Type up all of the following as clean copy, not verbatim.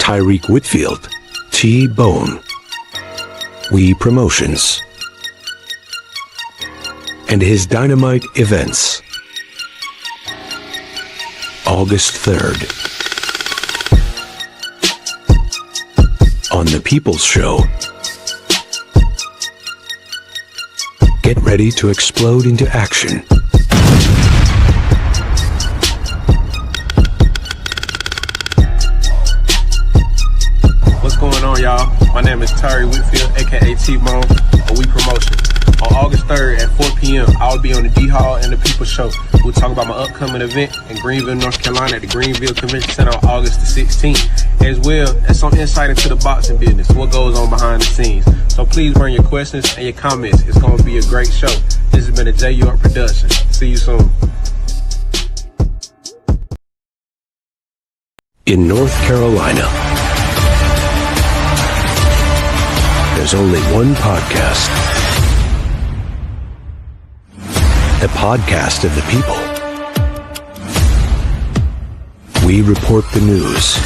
Tyrek Whitfield, T-Bone, We Promotions, and his Dynamite events. August 3rd. On The People's Show. Get ready to explode into action. What's going on, y'all? My name is Tyrek Whitfield, aka T-Bone, of We Promotions. On August 3rd at 4 p.m., I'll be on the D Hall and the People's Show. We'll talk about my upcoming event in Greenville, North Carolina at the Greenville Convention Center on August the 16th. As well as some insight into the boxing business, what goes on behind the scenes. So please bring your questions and your comments. It's going to be a great show. This has been a J. York production. See you soon. In North Carolina, there's only one podcast. The podcast of the people. We report the news.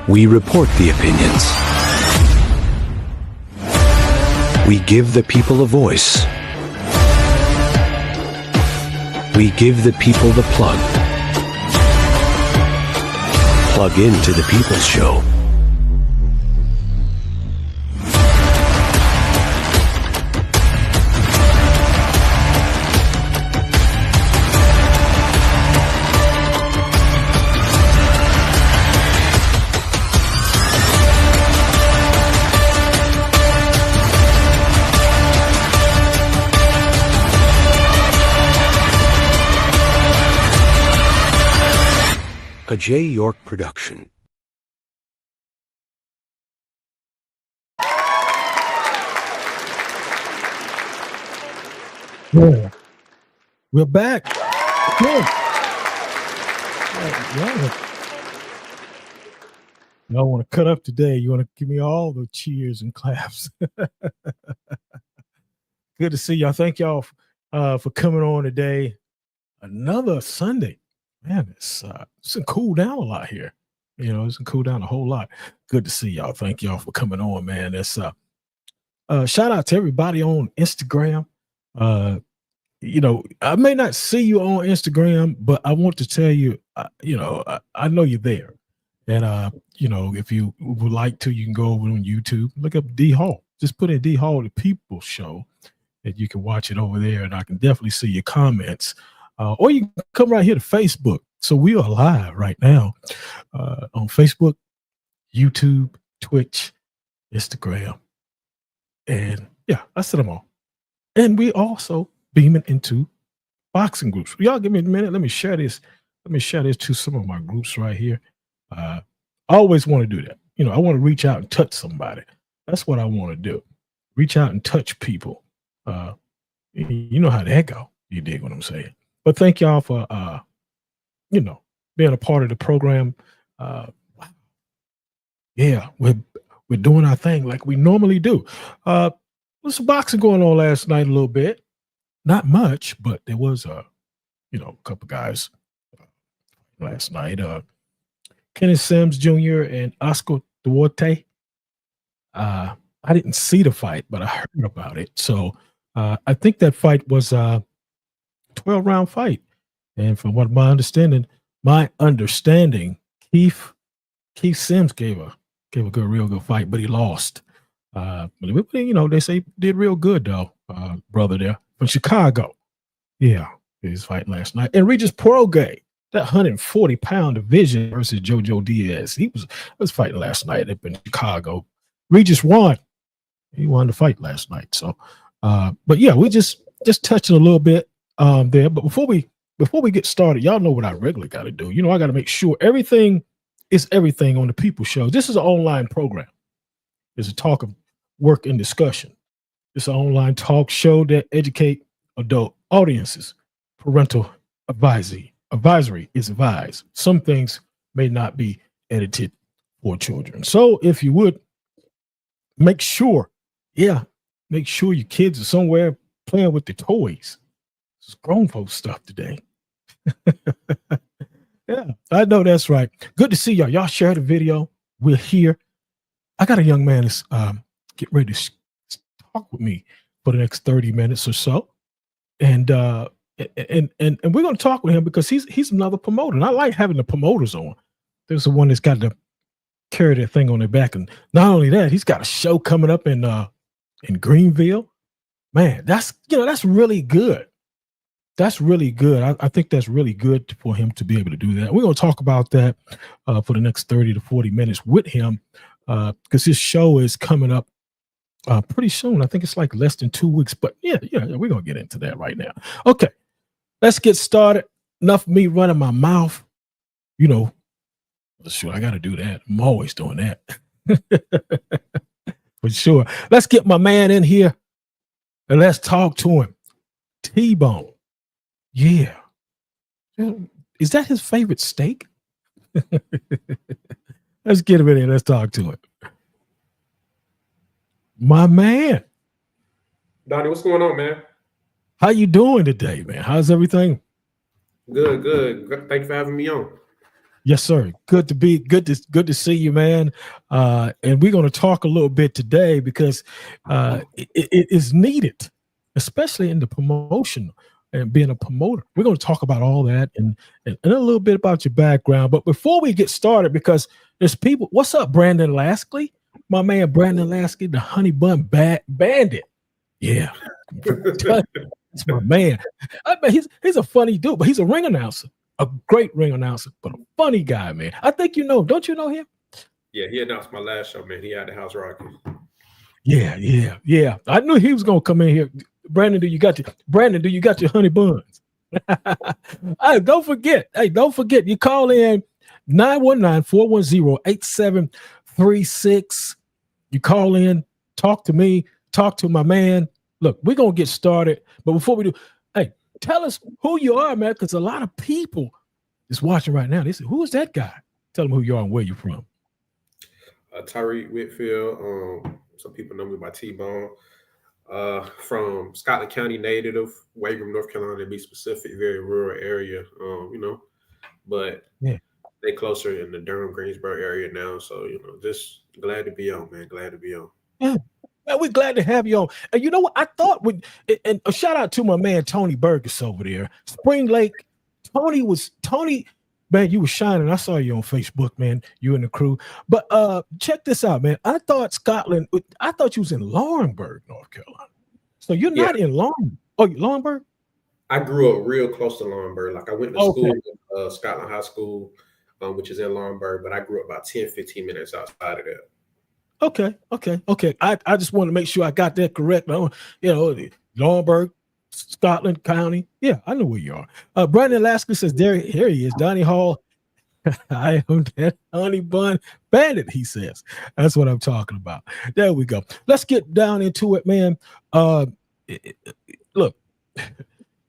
We report the opinions. We give the people a voice. We give the people the plug. Plug into the People's Show. A J. York production. Yeah. We're back. Good. Y'all want to cut up today. You want to give me all the cheers and claps. Good to see y'all. Thank y'all for coming on today. Another Sunday. Man, it's cool down a lot here. You know, it's cool down a whole lot. Good to see y'all. Thank y'all for coming on, man. That's shout out to everybody on Instagram. You know, I may not see you on Instagram, but I want to tell you, I know you're there. And you know, if you would like to, you can go over on YouTube, look up D Hall. Just put in D Hall, the People's Show, and you can watch it over there. And I can definitely see your comments. Or you can come right here to Facebook. So we are live right now on Facebook, YouTube, Twitch, Instagram. And yeah, I said them all. And we also beaming into boxing groups. Y'all give me a minute. Let me share this. Let me share this to some of my groups right here. I always want to do that. You know, I want to reach out and touch somebody. That's what I want to do. Reach out and touch people. You know how that go. You dig what I'm saying? But thank y'all for, you know, being a part of the program. Yeah, we're doing our thing like we normally do. There's some boxing going on last night a little bit. Not much, but there was, you know, a couple guys last night. Kenneth Sims Jr. and Oscar Duarte. I didn't see the fight, but I heard about it. So I think that fight was 12-round fight, and from what my understanding, Keith Sims gave a real good fight, but he lost. But you know, they say did real good though, brother there from Chicago. Yeah, his fight last night. And Regis Prograis, that 140-pound division versus Jojo Diaz. He was fighting last night up in Chicago. Regis won. He won the fight last night. So, but yeah, we just touching a little bit there. But before we get started, y'all know what I regularly got to do. You know, I got to make sure everything is everything on the People's Show. This is an online program. It's a talk of work and discussion. It's an online talk show that educate adult audiences. Parental advisory is advised. Some things may not be edited for children. So if you would make sure your kids are somewhere playing with the toys. It's grown folks stuff today. Yeah, I know that's right. Good to see y'all. Y'all share the video. We're here. I got a young man that's get ready to talk with me for the next 30 minutes or so. And we're gonna talk with him because he's another promoter. And I like having the promoters on. There's the one that's got to carry that thing on their back. And not only that, he's got a show coming up in Greenville. Man, that's really good. That's really good. I think that's really good for him to be able to do that. We're going to talk about that for the next 30 to 40 minutes with him because his show is coming up pretty soon. I think it's like less than 2 weeks, but yeah, we're going to get into that right now. Okay, let's get started. Enough of me running my mouth. Sure, I got to do that. I'm always doing that. For sure. Let's get my man in here and let's talk to him. T-Bone. Yeah. Is that his favorite steak? Let's get him in here. Let's talk to him. My man. Donnie, what's going on, man? How you doing today, man? How's everything? Good. Thank you for having me on. Yes, sir. Good to see you, man. And we're going to talk a little bit today because it is needed, especially in the promotion and being a promoter. We're going to talk about all that and a little bit about your background. But before we get started, because there's people, what's up, Brandon Lasky? My man, Brandon Lasky, the Honey Bun Bandit. Yeah. That's my man. I mean, he's a funny dude, but he's a ring announcer. A great ring announcer, but a funny guy, man. I think don't you know him? Yeah, he announced my last show, man. He had the house rocking. Yeah. I knew he was gonna come in here. Brandon, do you got your honey buns? Hey, don't forget. You call in 919-410-8736. You call in, talk to me, talk to my man. Look, we're gonna get started, but before we do, hey, tell us who you are, man, because a lot of people is watching right now. They say, who is that guy? Tell them who you are and where you're from. Tyrek Whitfield. Some people know me by T-Bone. From Scotland County native, Wagram, North Carolina, to be specific, very rural area, but yeah, they closer in the Durham, Greensboro area now. So, just glad to be on, man. Glad to be on. Yeah. Man, we're glad to have you on. And you know what? I thought and a shout out to my man Tony Burgess over there, Spring Lake. Tony, man, you were shining. I saw you on Facebook, man. You and the crew. But check this out, man. I thought you was in Laurinburg, North Carolina. So you're not in Laurinburg. Oh, Laurinburg? I grew up real close to Laurinburg. Like I went to school at Scotland High School, which is in Laurinburg, but I grew up about 10, 15 minutes outside of that. Okay. I just want to make sure I got that correct. Laurinburg, Scotland County. Yeah, I know where you are. Brandon Lasky says, here he is, Donnie Hall. I am that honey bun bandit, he says. That's what I'm talking about. There we go. Let's get down into it, man. Look,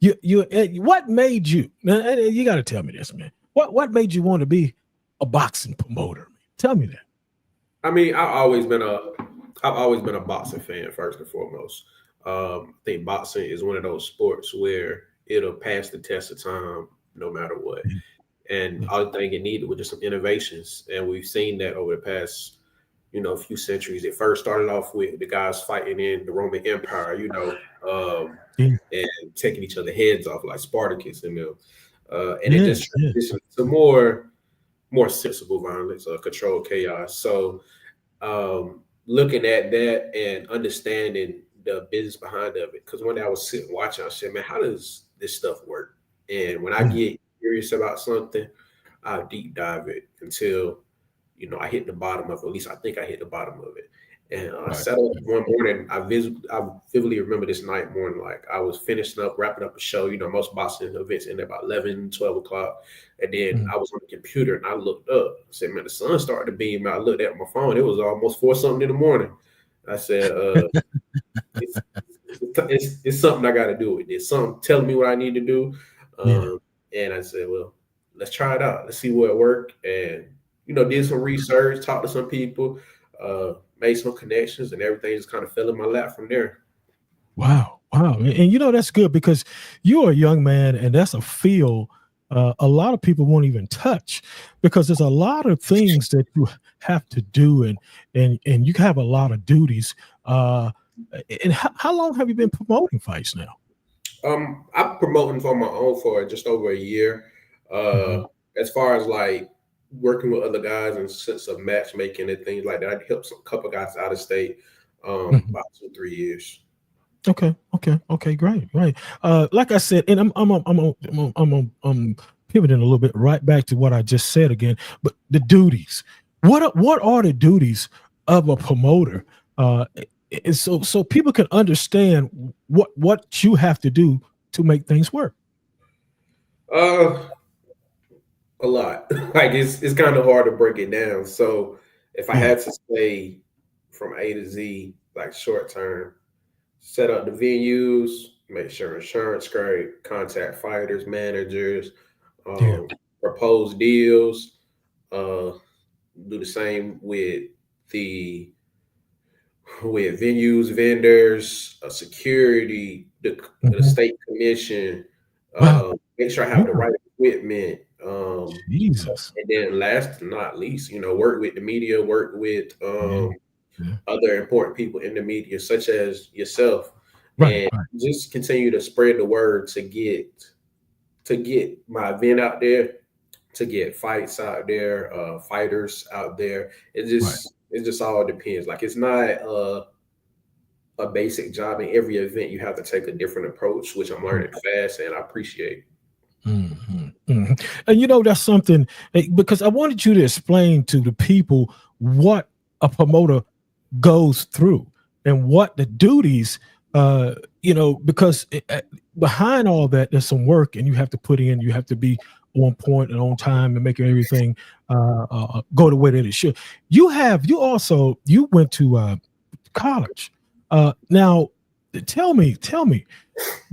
what made you, you got to tell me this, man. What made you want to be a boxing promoter? Tell me that. I mean, I've always been a boxing fan first and foremost. I think boxing is one of those sports where it'll pass the test of time no matter what. And I think it needed was just some innovations, and we've seen that over the past, few centuries. It first started off with the guys fighting in the Roman Empire, and taking each other heads off like Spartacus and them, and it just transitioned to more sensible violence, controlled chaos. So looking at that and understanding the business behind it, because one day I was sitting watching, I said, man, how does this stuff work? And when I get curious about something, I'll deep dive it until, I hit the bottom of it. At least I think I hit the bottom of it. And I sat up one morning. I vividly remember this night morning, like I was wrapping up a show. Most boxing events end about 11, 12 o'clock. And then I was on the computer and I looked up. I said, man, the sun started to beam out. I looked at my phone. It was almost 4-something in the morning. I said, it's something I got to do with this. Something telling me what I need to do. And I said, well, let's try it out. Let's see where it worked. And, did some research, talked to some people, made some connections, and everything just kind of fell in my lap from there. Wow. And that's good because you're a young man, and that's a field a lot of people won't even touch, because there's a lot of things that you have to do, and you have a lot of duties. And how long have you been promoting fights now? I'm promoting for my own for just over a year. Mhm. As far as like working with other guys and sense of matchmaking and things like that, I helped some couple guys out of state Mhm. about 2 3 years. Okay, great. Like I said, and I'm pivoting a little bit right back to what I just said again. But the duties, what are the duties of a promoter? And so people can understand what you have to do to make things work. Uh, a lot. Like it's kind of hard to break it down. So if I Yeah. had to say from A to Z, like short term, set up the venues, make sure insurance great, contact fighters, managers, Yeah. um, propose deals, uh, do the same the with venues, vendors, security, the Mhm. state commission, Wow. make sure I have the Yeah. right equipment. Jesus. And then last but not least, work with the media, work with Yeah. Yeah. other important people in the media, such as yourself, Right. and Right. just continue to spread the word to get my event out there, to get fights out there, fighters out there. Right. It just all depends. Like it's not a basic job. In every event, you have to take a different approach, which I'm learning fast, and I appreciate. And that's something, because I wanted you to explain to the people what a promoter goes through and what the duties, because behind all that, there's some work and you have to put in, you have to be on point and on time and making everything go the way that it should. You went to college. Now, tell me,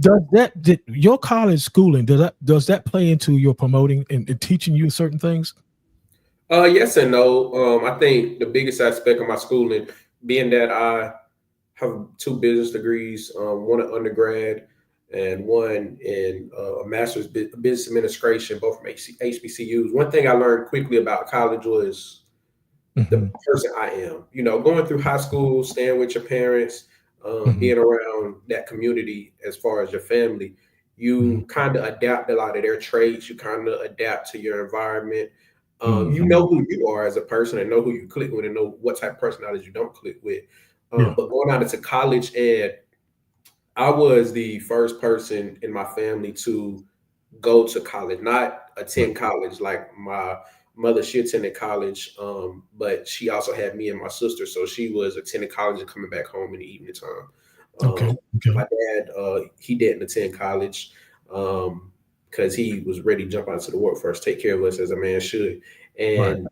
did your college schooling does that play into your promoting and teaching you certain things? Yes and no. I think the biggest aspect of my schooling, being that I have two business degrees, one in undergrad and one in a master's business administration, both from HBCUs. One thing I learned quickly about college was the Hmm. person I am. Going through high school, staying with your parents, Hmm. being around that community as far as your family, Hmm. you kind of adapt a lot of their traits. You kind of adapt to your environment. You Hmm. know who you are as a person and know who you click with and know what type of personality you don't click with. Yeah. But going out into college, and I was the first person in my family to go to college, not Right. attend college. Like my mother, she attended college, but she also had me and my sister, so she was attending college and coming back home in the evening time. Okay. My Okay. dad, he didn't attend college because he was ready to jump out into the workforce, take care of us as a man should, Right. and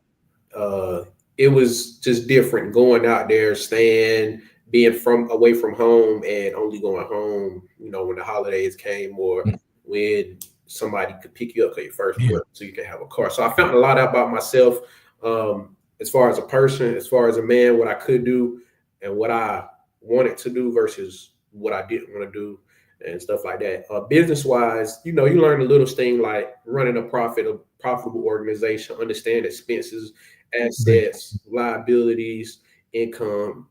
uh, it was just different going out there, staying, being from away from home, and only going home, when the holidays came or Mm. when somebody could pick you up at your first Yeah. work, so you can have a car. So I found a lot out about myself, as far as a person, as far as a man, what I could do, and what I wanted to do versus what I didn't want to do. And stuff like that. Business wise, you learn a little thing like running a profitable organization, understand expenses, Right. assets, liabilities, income,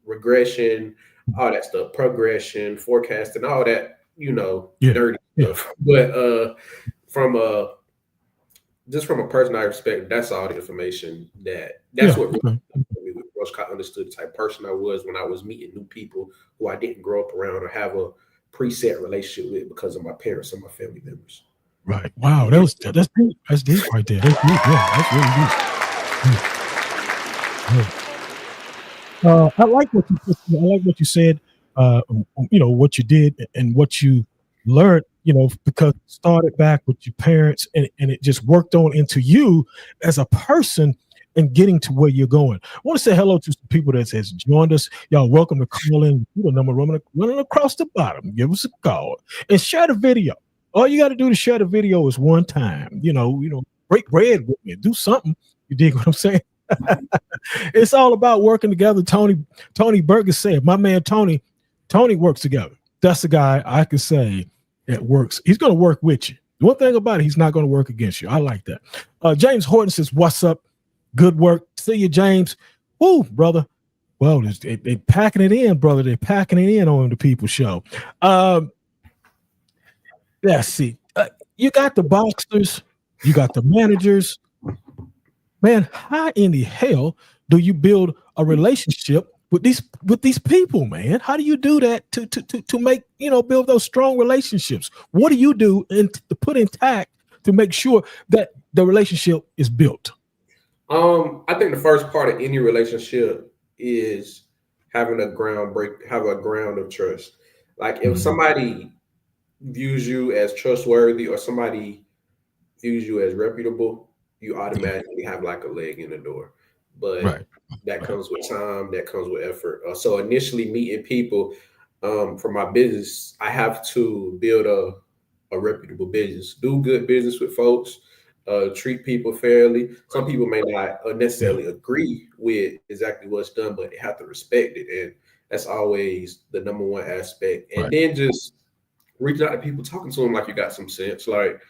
regression, all that stuff, progression, forecasting, all that, Yeah. dirty Yeah. stuff. But from a just from a personal perspective, that's all the information that's Yeah. what really Okay. helped me with Rush. I understood the type of person I was when I was meeting new people who I didn't grow up around or have a preset relationship with because of my parents and my family members. Right. Wow. That's deep. That's deep right there. That's deep. Yeah. That's really deep. Yeah. Yeah. I like what you I like what you said. What you did and what you learned. Because it started back with your parents, and it just worked on into you as a person and getting to where you're going. I want to say hello to some people that has joined us. Y'all, welcome to call in. The number running across the bottom. Give us a call and share the video. All you got to do to share the video is one time. Break bread with me. Do something. You dig what I'm saying? It's all about working together. Tony Burgess said, my man Tony works together. That's the guy I could say that works. He's going to work with you. One thing about it, he's not going to work against you. I like that. James Horton says, "What's up? Good work. See you, James. Woo, brother. Well, they packing it in, brother. They're packing it in on the People Show. Let's see. You got the boxers. You got the managers. Man, how in the hell do you build a relationship with these people, man? How do you do that to make, build those strong relationships? What do you do to put intact to make sure that the relationship is built? I think the first part of any relationship is having a ground of trust. Like if somebody views you as trustworthy or somebody views you as reputable, you automatically have like a leg in the door. But that comes with time, that comes with effort. So initially meeting people for my business, I have to build a reputable business, do good business with folks, treat people fairly. Some people may not necessarily agree with exactly what's done, but they have to respect it. And that's always the number one aspect. And then just reaching out to people, talking to them like you got some sense. Like,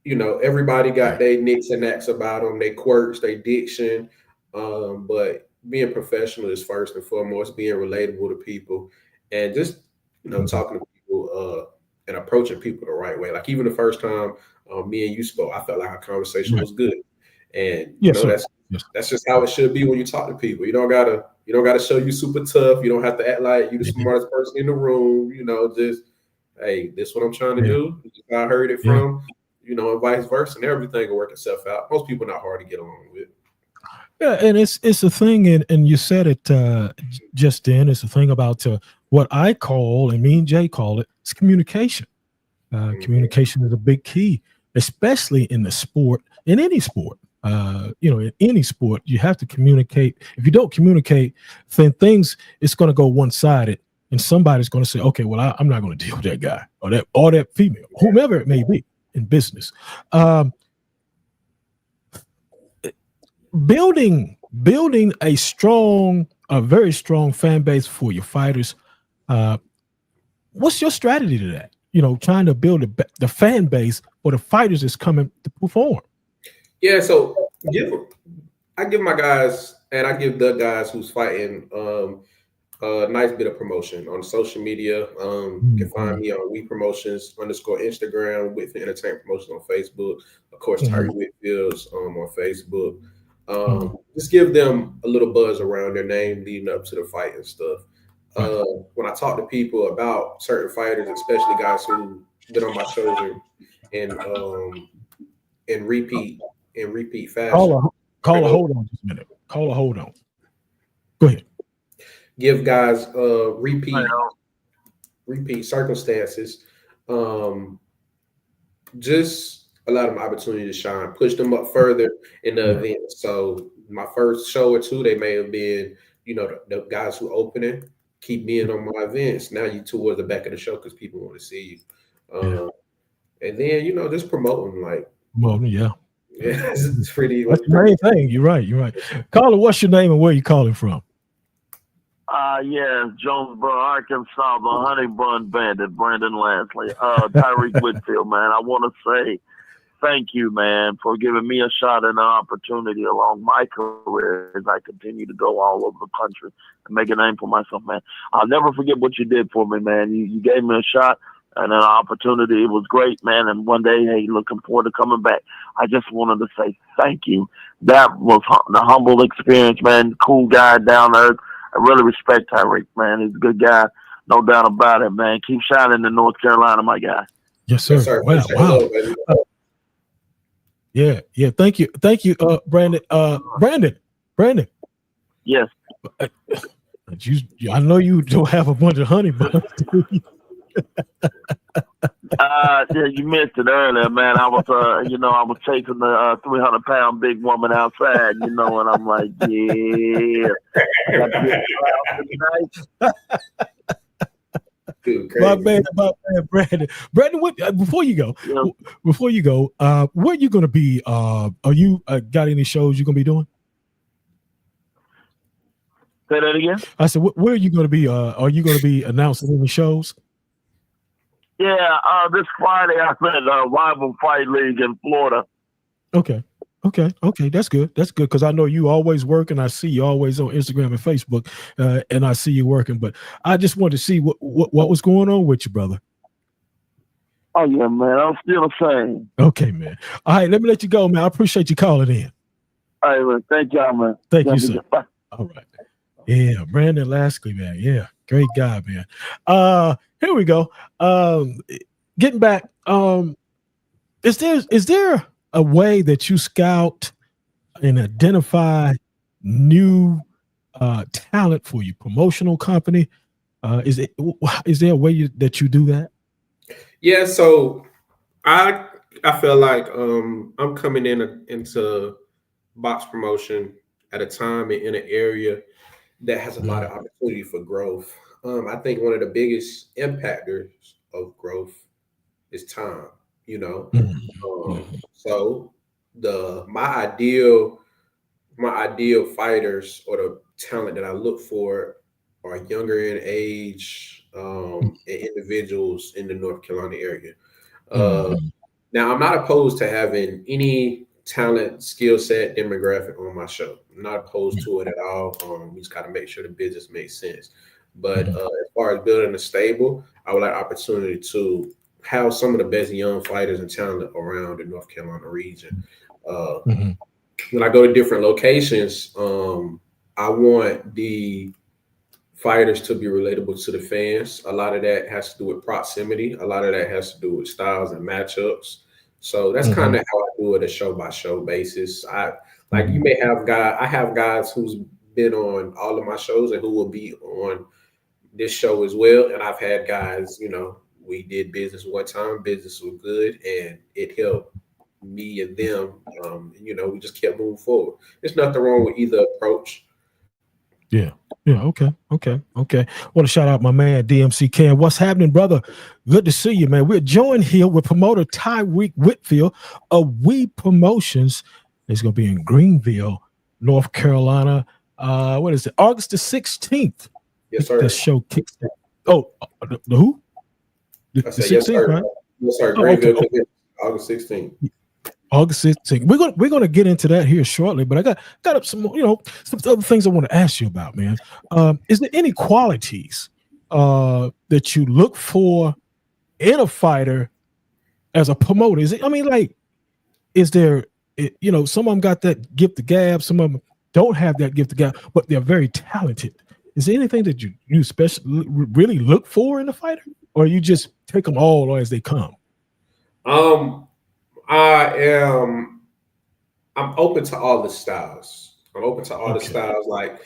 everybody got their nicks and knacks about them, their quirks, their diction. But being professional is first and foremost, being relatable to people, and just, talking to people and approaching people the right way. Like even the first time me and you spoke, I felt like our conversation was good. And that's just how it should be when you talk to people. You don't gotta show you super tough. You don't have to act like you the smartest person in the room. Just, hey, this is what I'm trying to do. This is how I heard it from. And vice versa, and everything will work itself out. Most people are not hard to get along with. Yeah, and it's a thing, and you said it just then. It's a thing about what I call, and me and Jay call it's communication. Communication is a big key, especially in the sport, in any sport. In any sport, you have to communicate. If you don't communicate, then it's going to go one-sided, and somebody's going to say, "Okay, well, I'm not going to deal with that guy or that female, whomever it may be." In business, building a very strong fan base for your fighters. What's your strategy to that? Trying to build the fan base for the fighters that's coming to perform. Yeah, so I give my guys, and I give the guys who's fighting a nice bit of promotion on social media. You can find me on We Promotions _ Instagram, Whitfield Entertainment Promotions on Facebook. Of course, Tyrek Whitfield's on Facebook. Just give them a little buzz around their name leading up to the fight and stuff. When I talk to people about certain fighters, especially guys who been on my shows in repeat fashion. Call a hold on just a minute. Call a hold on. Go ahead. Give guys repeat circumstances. Just allow them opportunity to shine, push them up further in the event. So my first show or two, they may have been, the guys who opening, keep being on my events. Now you towards the back of the show because people want to see you. And then, just promoting it's pretty. That's the main thing. You're right. Caller, what's your name and where you calling from? Jonesboro, Arkansas, the Honey Bun Bandit, Brandon Lansley. Tyrek Whitfield, man. I want to say thank you, man, for giving me a shot and an opportunity along my career as I continue to go all over the country and make a name for myself, man. I'll never forget what you did for me, man. You gave me a shot and an opportunity. It was great, man. And one day, hey, looking forward to coming back. I just wanted to say thank you. That was the humble experience, man. Cool guy, down there. I really respect Tyrek, man. He's a good guy. No doubt about it, man. Keep shining in North Carolina, my guy. Yes, sir. Yes, sir. Wow. Yeah. Thank you, Brandon. Brandon. Yes. I know you don't have a bunch of honey buns. You missed it earlier, man. I was, I was chasing the 300-pound big woman outside, and I'm like, yeah. My man, Brandon. Brandon, what, before you go, where are you going to be? Are you got any shows you're going to be doing? Say that again. I said, where are you going to be? Are you going to be announcing any shows? Yeah, this Friday I'm at Rival Fight League in Florida. Okay. That's good. That's good because I know you always working. I see you always on Instagram and Facebook, and I see you working. But I just wanted to see what was going on with you, brother. Oh yeah, man, I'm still the same. Okay, man. All right, let me let you go, man. I appreciate you calling in. All right, man. Thank y'all, man. Thank you, sir. Bye. All right. Yeah, Brandon Lashley, man. Yeah, great guy, man. Here we go. Getting back. Is there a way that you scout and identify new talent for your promotional company? Is there a way that you do that? Yeah, so I feel like I'm coming into box promotion at a time and in an area that has a lot of opportunity for growth. I think one of the biggest impactors of growth is time. So my ideal fighters or the talent that I look for are younger in age and individuals in the North Carolina area. Now, I'm not opposed to having any talent, skill set, demographic on my show. I'm not opposed to it at all. We just got to make sure the business makes sense. But as far as building a stable, I would like opportunity to have some of the best young fighters and talent around the North Carolina region. When I go to different locations, I want the fighters to be relatable to the fans. A lot of that has to do with proximity. A lot of that has to do with styles and matchups. So that's kind of how I do it, a show by show basis. You may have I have guys who's been on all of my shows and who will be on this show as well. And I've had guys, we did business one time, business was good, and it helped me and them. We just kept moving forward. There's nothing wrong with either approach. Yeah. Okay. Want to shout out my man DMC Ken. What's happening, brother? Good to see you, man. We're joined here with promoter Tyrek Whitfield of We Promotions. It's going to be in Greenville, North Carolina. What is it? August the 16th. Yes, sir. The show kicks off. Oh, the who? The 16th, yes, sir. Right? Yes, sir. Greenville, August 16th. August 16th. We're gonna get into that here shortly, but I got up some some other things I want to ask you about, man. Is there any qualities that you look for in a fighter as a promoter? Is there some of them got that gift of gab, some of them don't have that gift of gab, but they're very talented. Is there anything that you especially really look for in a fighter, or you just take them all as they come? I'm open to all the styles. Like,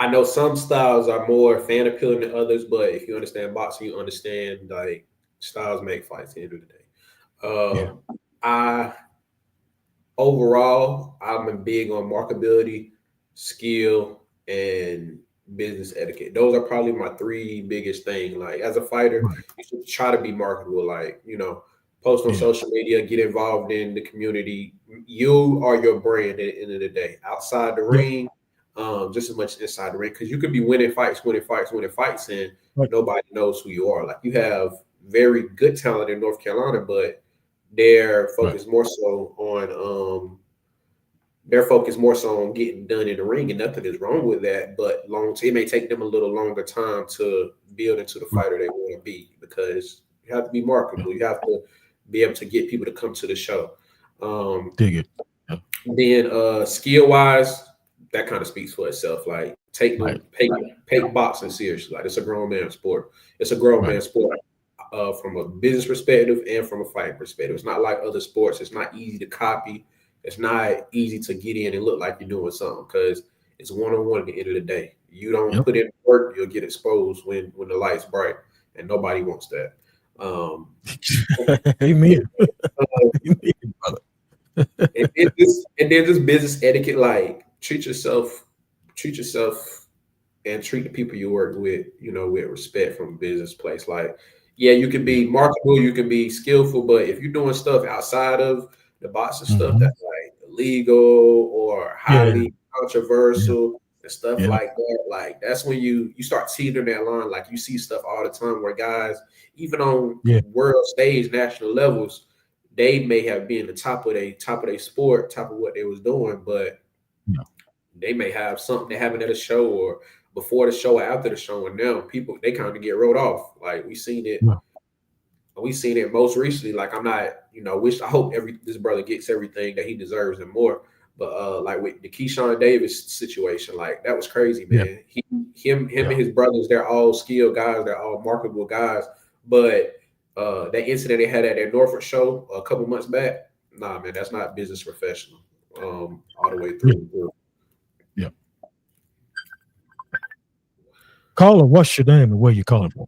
I know some styles are more fan appealing than others, but if you understand boxing, you understand like styles make fights at the end of the day. I'm big on marketability, skill, and business etiquette. Those are probably my three biggest things. Like, as a fighter, you should try to be marketable. Like, post on social media, get involved in the community. You are your brand at the end of the day. Outside the ring, just as much inside the ring, because you could be winning fights, and nobody knows who you are. Like, you have very good talent in North Carolina, but they're focused more so on getting done in the ring, and nothing is wrong with that. But it may take them a little longer time to build into the fighter they want to be, because you have to be marketable. You have to be able to get people to come to the show. Dig it. Then skill wise, that kind of speaks for itself. Like, take boxing seriously. Like, it's a grown man sport. It's a grown man sport from a business perspective and from a fighting perspective. It's not like other sports. It's not easy to copy. It's not easy to get in and look like you're doing something, because it's one-on-one at the end of the day. You don't put in work, you'll get exposed when the light's bright, and nobody wants that. Amen. and then just business etiquette, like treat yourself and treat the people you work with, with respect from a business place. Like, you can be marketable, you can be skillful, but if you're doing stuff outside of the boxing stuff that's like illegal or highly controversial, and stuff like that. Like that's when you start teetering that line. Like you see stuff all the time where guys, even on world stage, national levels, they may have been the top of their sport, top of what they was doing, but they may have something that happened at a show or before the show or after the show, and now people they kind of get wrote off. Like we seen it. We seen it most recently. Like I'm not, I hope this brother gets everything that he deserves and more. But like with the Keyshawn Davis situation, like that was crazy, man. Him and his brothers, they're all skilled guys, they're all marketable guys. But that incident they had at their Norfolk show a couple months back, nah, man, that's not business professional. All the way through. Yeah. Caller, what's your name and where you calling from?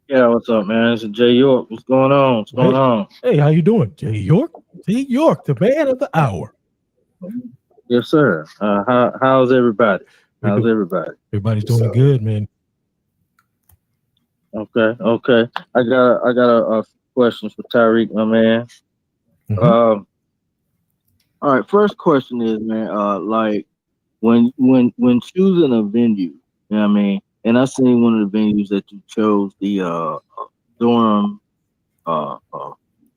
Yeah, what's up, man? It's Jay York. What's going on? What's going on? Hey, how you doing? Jay York? Jay York, the man of the hour. Yes, sir. How's everybody? How's everybody? Everybody's doing good, man. Okay. I got a question for Tyrek, my man. All right, first question is, man, like when choosing a venue, you know what I mean? And I seen one of the venues that you chose, the Durham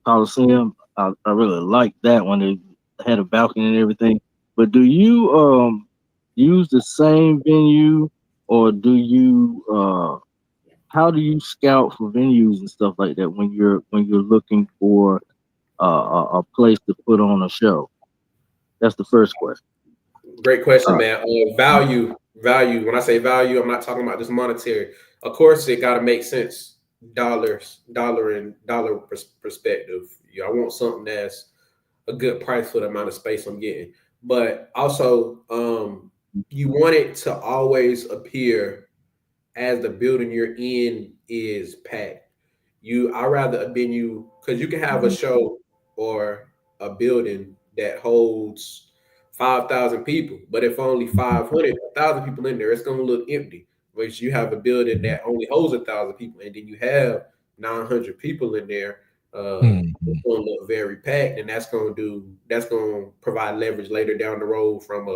Coliseum. I really liked that one. It had a balcony and everything. But do you use the same venue, or do you how do you scout for venues and stuff like that when you're looking for a place to put on a show? That's the first question. Great question, man. Value. When I say value, I'm not talking about just monetary. Of course, it got to make sense. Dollar perspective. I want something that's a good price for the amount of space I'm getting. But also, you want it to always appear as the building you're in is packed. I rather a venue, because you can have a show or a building that holds 5,000 people, but if only 500, 1,000 people in there, it's going to look empty. Whereas you have a building that only holds 1,000 people, and then you have 900 people in there, it's going to look very packed, and that's going to provide leverage later down the road from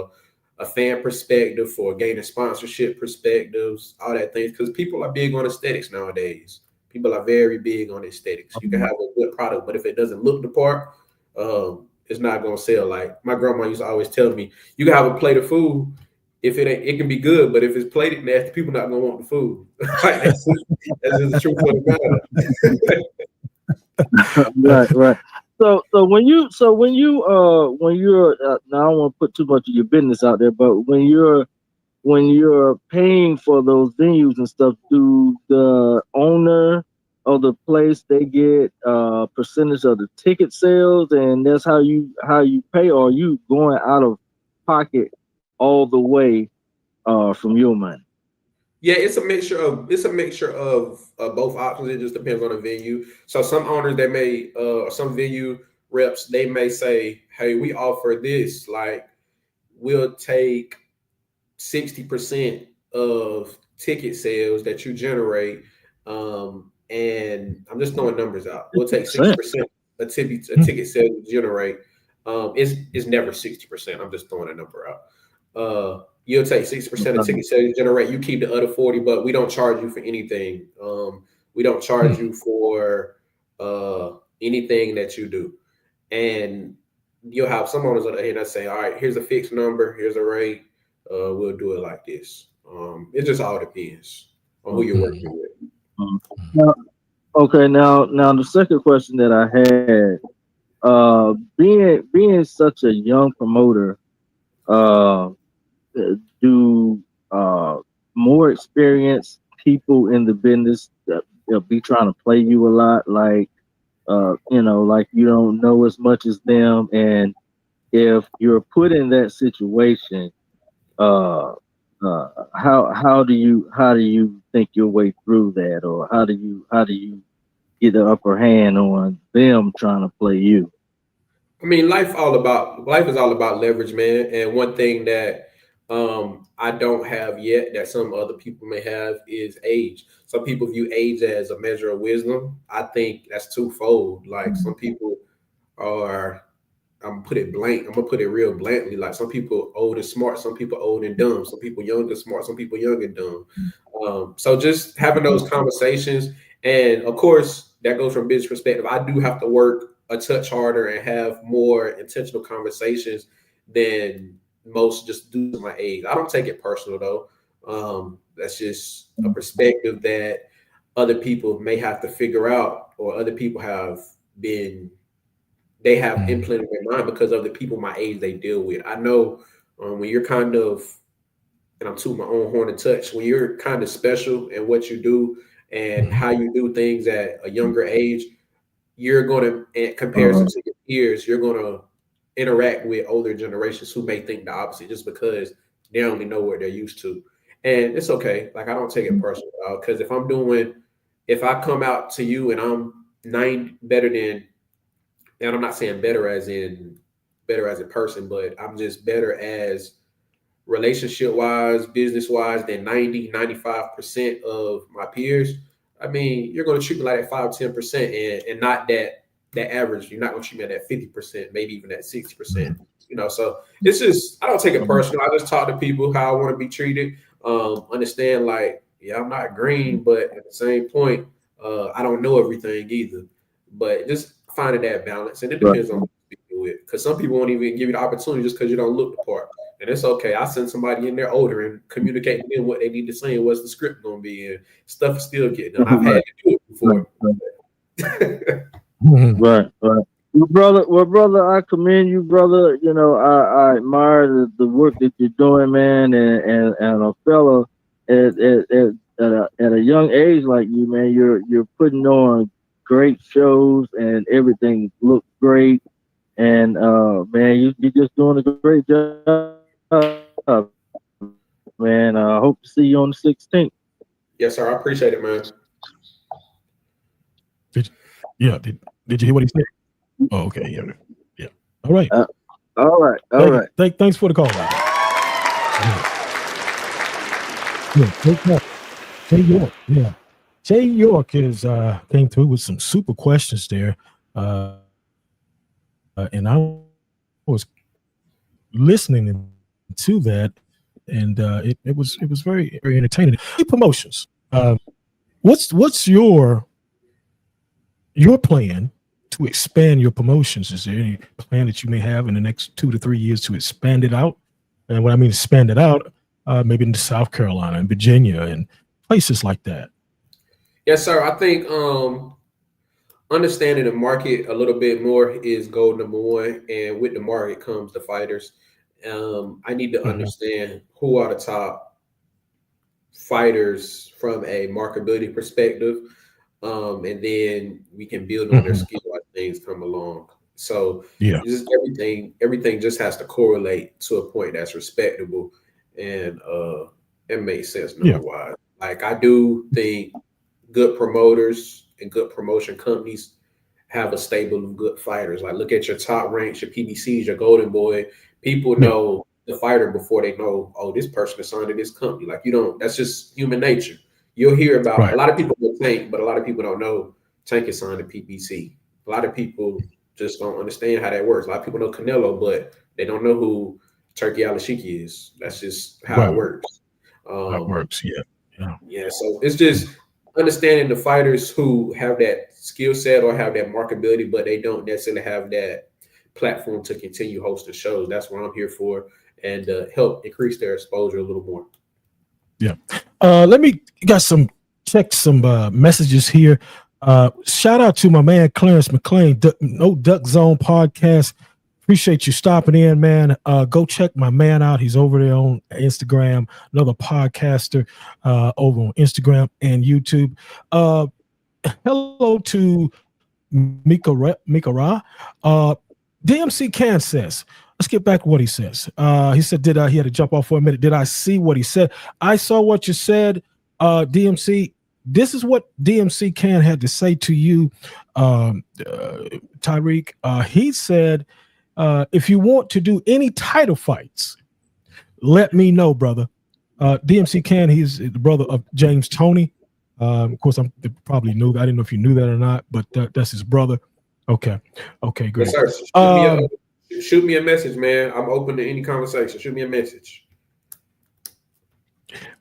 a fan perspective, for gaining sponsorship perspectives, all that things, because people are big on aesthetics nowadays. People are very big on aesthetics. You can have a good product, but if it doesn't look the part, it's not gonna sell. Like my grandma used to always tell me, you can have a plate of food. If it ain't, it can be good, but if it's plated nasty, people not gonna want the food. That's just the truth of the matter. Right. So when you're now I don't want to put too much of your business out there, but when you're paying for those venues and stuff, do the owner of the place, they get a percentage of the ticket sales, and that's how you pay, or are you going out of pocket all the way from your money? Yeah, it's a mixture of both options. It just depends on the venue. So some owners, they may some venue reps, they may say, hey, we offer this, like we'll take 60% of ticket sales that you generate, and I'm just throwing numbers out. We'll take 60% of ticket sales you generate. It's never 60%. I'm just throwing a number out. You'll take 60% of ticket sales you generate. You keep the other 40, but we don't charge you for anything. We don't charge you for anything that you do. And you'll have some owners on the end that say, all right, here's a fixed number, here's a rate. We'll do it like this. It just all depends on who you're working with. Now the second question that I had, being such a young promoter, do more experienced people in the business be trying to play you a lot, like like you don't know as much as them, and if you're put in that situation, how do you think your way through that, or how do you get the upper hand on them trying to play you? I mean, life is all about leverage, man. And one thing that I don't have yet that some other people may have is age. Some people view age as a measure of wisdom. I think that's twofold. Like some people are I'm gonna put it blank. I'm gonna put it real blankly. Like some people old and smart, some people old and dumb, some people young and smart, some people young and dumb. So just having those conversations, and of course that goes from business perspective. I do have to work a touch harder and have more intentional conversations than most just due to my age. I don't take it personal though. That's just a perspective that other people may have to figure out, or other people have implanted in their mind because of the people my age they deal with. I know when you're kind of, and I'm tooting my own horn and touch, when you're kind of special in what you do and how you do things at a younger age, you're going to, in comparison to your peers, you're going to interact with older generations who may think the opposite just because they only know what they're used to. And it's okay. Like, I don't take it personal, because if I come out to you and I'm 9 better than, and I'm not saying better as a person, but I'm just better as relationship wise, business wise than 95% of my peers. I mean, you're going to treat me like that 5-10% and not that average. You're not going to treat me at that 50%, maybe even that 60%. So it's just, I don't take it personal. I just talk to people how I want to be treated. Understand, like, yeah, I'm not green, but at the same point, I don't know everything either. But just finding that balance, and it depends on who you speak with. Because some people won't even give you the opportunity just because you don't look the part, and it's okay. I send somebody in there older and communicate to them what they need to say and what's the script going to be, and stuff is still getting done. I've had to do it before. Right. Well, brother, I commend you, brother. I admire the work that you're doing, man, and a fellow at a young age like you, man, you're putting on great shows and everything looks great, and man, you're just doing a great job, man. I hope to see you on the 16th. Yes, sir. I appreciate it, man. Did you hear what he said? Oh, okay. Yeah. All right. All right. Thanks for the call. Jay York. Yeah. Jay York is came through with some super questions there. And I was listening to that, and it was very, very entertaining. Promotions. What's your plan to expand your promotions? Is there any plan that you may have in the next 2 to 3 years to expand it out? And what I mean expand it out, maybe into South Carolina and Virginia and places like that. Yes, sir. I think understanding the market a little bit more is goal number one. And with the market comes the fighters. I need to understand who are the top fighters from a marketability perspective. And then we can build on their skill as things come along. So just everything just has to correlate to a point that's respectable, and it makes sense number-wise. Like, I do think good promoters and good promotion companies have a stable of good fighters. Like, look at your top ranks, your PBCs, your Golden Boy. People know the fighter before they know, oh, this person is signed to this company. Like, that's just human nature. You'll hear about a lot of people know Tank, but a lot of people don't know Tank is signed to PBC. A lot of people just don't understand how that works. A lot of people know Canelo, but they don't know who Turkey Alashiki is. That's just how it works. How it works, Yeah, so it's just understanding the fighters who have that skill set or have that marketability, but they don't necessarily have that platform to continue hosting shows. That's what I'm here for, and help increase their exposure a little more. Yeah. Let me check some messages here. Shout out to my man Clarence McLean, No Duck Zone podcast. Appreciate you stopping in, man. Go check my man out. He's over there on Instagram, another podcaster over on Instagram and YouTube. Hello to Mika Ra. DMC Can says, let's get back to what he says. He said, he had to jump off for a minute. Did I see what he said? I saw what you said, DMC. This is what DMC Can had to say to you, Tyrek. He said, if you want to do any title fights, let me know, brother. DMC Can, he's the brother of James Toney. Of course, I probably knew that. I didn't know if you knew that or not, but that's his brother. Okay, great. Yes, sir. Shoot me a message, man. I'm open to any conversation. Shoot me a message.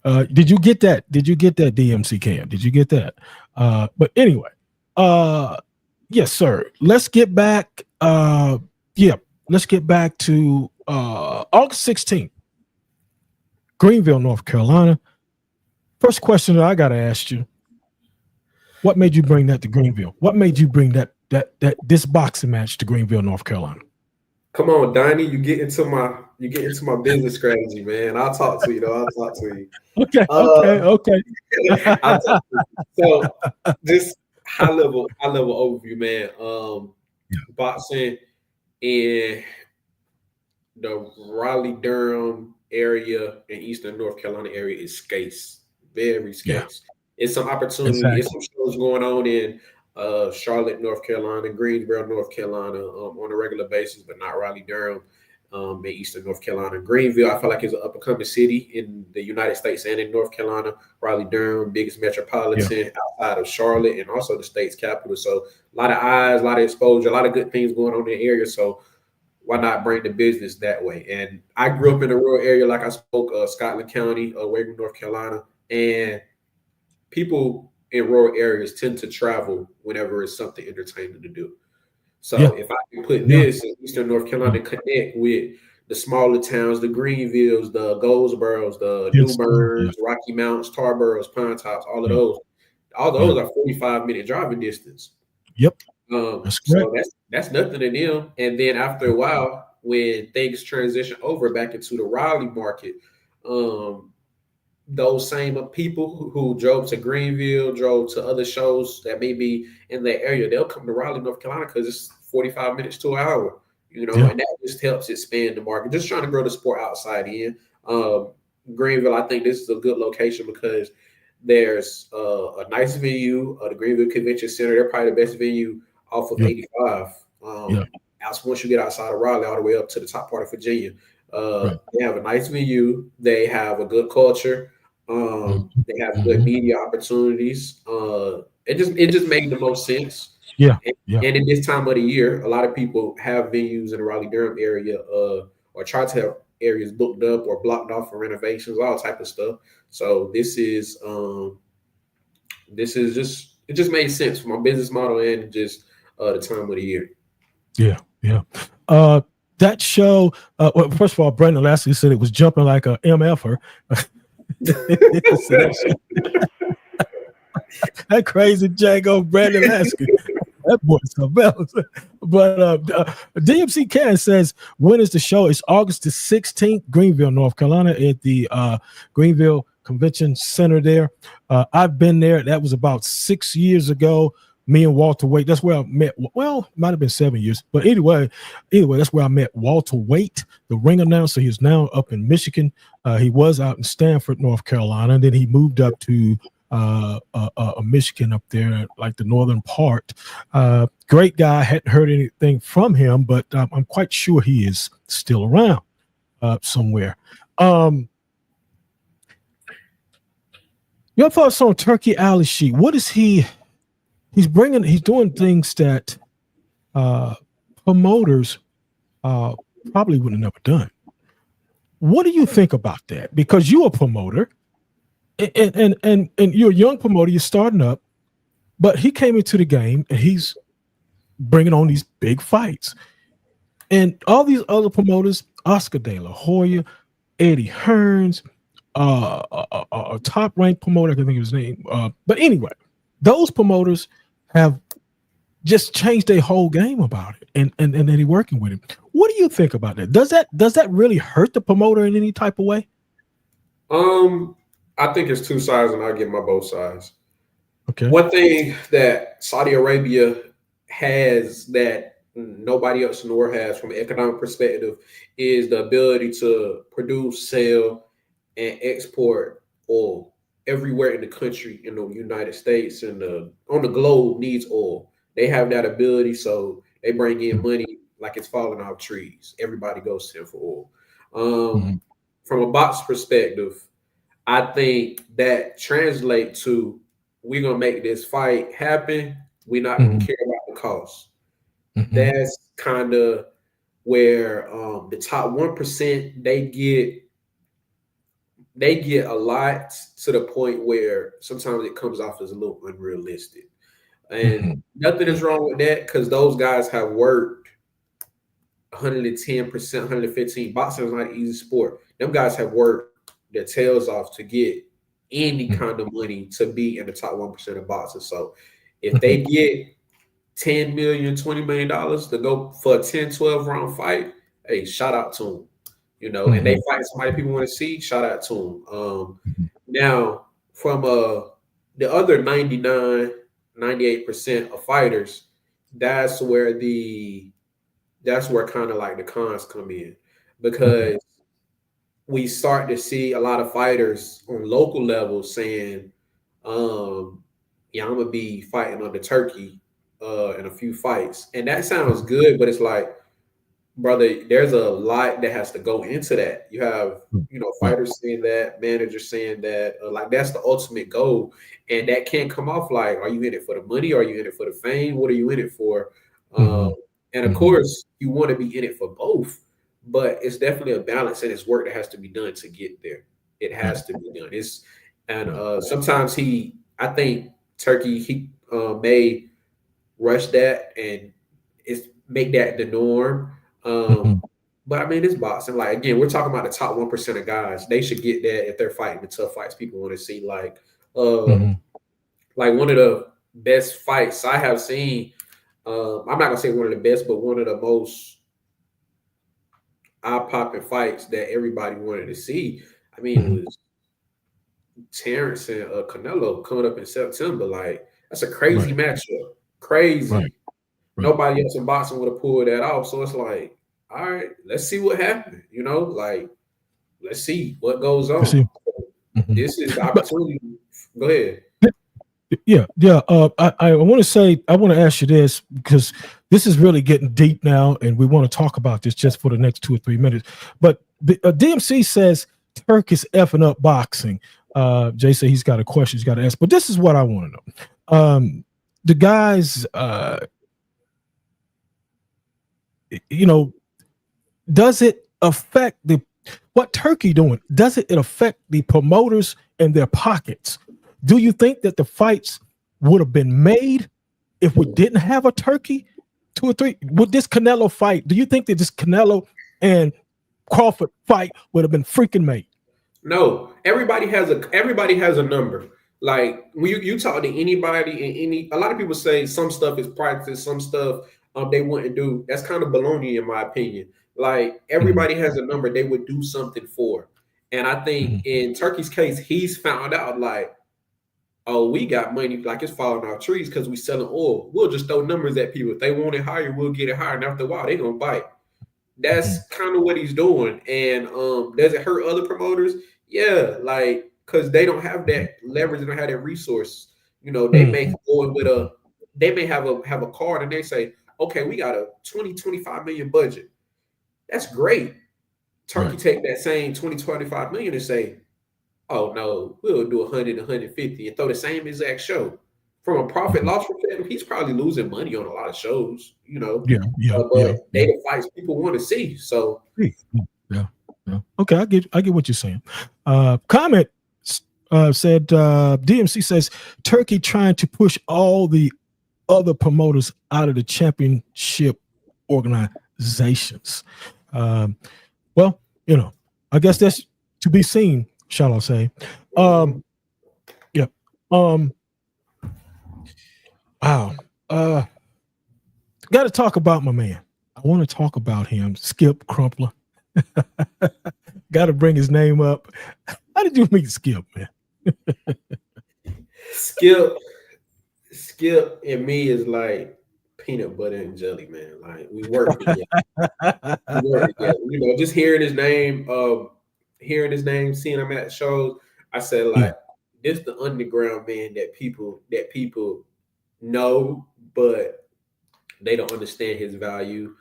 Did you get that? Did you get that, DMC Cam? Did you get that? But anyway, yes, sir. Let's get back. Let's get back to August 16th, Greenville, North Carolina. First question that I got to ask you: what made you bring that to Greenville? What made you bring that this boxing match to Greenville, North Carolina? Come on, Donnie. You get into my business strategy, man. I'll talk to you though. I'll talk to you. Okay. So just high level overview, man. Boxing in the Raleigh Durham area and Eastern North Carolina area is scarce, very scarce. It's some opportunity. Exactly. It's some shows going on in Charlotte, North Carolina, Greensboro, North Carolina, on a regular basis, but not Raleigh Durham. In Eastern North Carolina, Greenville, I feel like is an up and coming city in the United States and in North Carolina. Raleigh Durham, biggest metropolitan outside of Charlotte and also the state's capital. So a lot of eyes, a lot of exposure, a lot of good things going on in the area. So why not bring the business that way? And I grew up in a rural area, like I spoke, Scotland County, Waverly, North Carolina, and people in rural areas tend to travel whenever it's something entertaining to do. So if I can put this in Eastern North Carolina, connect with the smaller towns, the Greenvilles, the Goldsboros, the New Burns, Rocky Mounts, Tarboroughs, Pine Tops, all those are 45-minute driving distance. Yep. That's nothing to them. And then after a while, when things transition over back into the Raleigh market, those same people who drove to Greenville, drove to other shows that may be in that area, they'll come to Raleigh, North Carolina, because it's 45 minutes to an hour, and that just helps expand the market. Just trying to grow the sport outside in. Greenville, I think this is a good location because there's a nice venue, the Greenville Convention Center. They're probably the best venue off of 85. Once you get outside of Raleigh, all the way up to the top part of Virginia. They have a nice venue. They have a good culture. They have good media opportunities. It just made the most sense. And in this time of the year, a lot of people have venues in the Raleigh Durham area, or try to have areas booked up or blocked off for renovations, all type of stuff. So this is just, it just made sense for my business model and just the time of the year. That show, well, first of all, Brandon Lasky said it was jumping like a MFer. That crazy Django Brandon Lasky. That boy's something else. But DMC Can says, when is the show? It's August the 16th, Greenville, North Carolina, at the Greenville Convention Center there. I've been there. That was about 6 years ago. Me and Walter Waite, that's where I met. Well, might have been 7 years, but anyway, that's where I met Walter Waite, the ring announcer. He's now up in Michigan. He was out in Stanford, North Carolina, and then he moved up to Michigan up there, like the northern part. Great guy. Hadn't heard anything from him, but I'm quite sure he is still around somewhere. Your thoughts on Turkey Ali? What is he? He's doing things that promoters probably would have never done. What do you think about that? Because you're a promoter, and you're a young promoter, you're starting up, but he came into the game and he's bringing on these big fights. And all these other promoters, Oscar De La Hoya, Eddie Hearns, a top-ranked promoter, I can think of his name. But anyway, those promoters have just changed their whole game about it, and then they're working with him. What do you think about that? Does that really hurt the promoter in any type of way? I think it's two sides, and I'll give my both sides. Okay. One thing that Saudi Arabia has that nobody else in the world has from an economic perspective is the ability to produce, sell, and export oil. Everywhere in the country, in the United States and on the globe needs oil. They have that ability, so they bring in money like it's falling off trees. Everybody goes to them for oil. From a box perspective, I think that translates to, we're gonna make this fight happen. We're not gonna care about the cost. That's kind of where the top 1% they get a lot to the point where sometimes it comes off as a little unrealistic. And nothing is wrong with that because those guys have worked 110%, 115. Boxing is not an easy sport. Them guys have worked their tails off to get any kind of money to be in the top 1% of boxing. So if they get 10 million, $20 million to go for a 10, 12 round fight, hey, shout out to them. You know, and they fight somebody people want to see, shout out to them. Now, from the other 99, 98% of fighters, that's where kind of like the cons come in, because we start to see a lot of fighters on local level saying, yeah, I'm gonna be fighting under Turkey in a few fights. And that sounds good, but it's like, brother, there's a lot that has to go into that. You have, fighters saying that, managers saying that, like that's the ultimate goal. And that can't come off like, are you in it for the money? Are you in it for the fame? What are you in it for? And of course, you want to be in it for both, but it's definitely a balance and it's work that has to be done to get there. It has to be done. Sometimes I think Turkey, he may rush that and make that the norm. But I mean, it's boxing. Like again, we're talking about the top 1% of guys. They should get that if they're fighting the tough fights people want to see. Like one of the best fights I have seen. I'm not gonna say one of the best, but one of the most eye-popping fights that everybody wanted to see. I mean, it was Terrence and Canelo coming up in September. Like that's a crazy matchup. Crazy. Nobody else in boxing would have pulled that off. So it's like, all right, let's see what happened. Like, let's see what goes on. This is the opportunity. Go ahead. Yeah. I want to ask you this because this is really getting deep now, and we want to talk about this just for the next 2 or 3 minutes. But DMC says Turk is effing up boxing. Jay said he's got a question he's got to ask, but this is what I want to know. The guys, does it affect what Turkey doing? Does it affect the promoters and their pockets? Do you think that the fights would have been made if we didn't have a Turkey? 2 or 3 with this Canelo fight? Do you think that this Canelo and Crawford fight would have been freaking made? No, everybody has a number. Like when you talk to anybody and a lot of people say some stuff is practice, some stuff they wouldn't do. That's kind of baloney in my opinion. Like everybody has a number they would do something for. And I think in Turkey's case, he's found out like, oh, we got money, like it's falling off trees because we selling oil. We'll just throw numbers at people. If they want it higher, we'll get it higher. And after a while, they're gonna bite. That's kind of what he's doing. And does it hurt other promoters? Yeah, like because they don't have that leverage, they don't have that resource. They may go in with they may have a card and they say, okay, we got a 20-25 million budget. That's great. Turkey take that same 20-25 million and say, oh no, we'll do 100, 150 and throw the same exact show. From a profit loss perspective, he's probably losing money on a lot of shows, but they the fights people want to see. So yeah. Okay, I get what you're saying. Comment said DMC says Turkey trying to push all the other promoters out of the championship organizations. Well, I guess that's to be seen, shall I say. Wow. Got to talk about my man. I want to talk about him, Skip Crumpler. Got to bring his name up. How did you meet Skip, man? Skip and me is like peanut butter and jelly, man. Like we work together. Just hearing his name, seeing him at shows, I said like, this the underground man that people know, but they don't understand his value.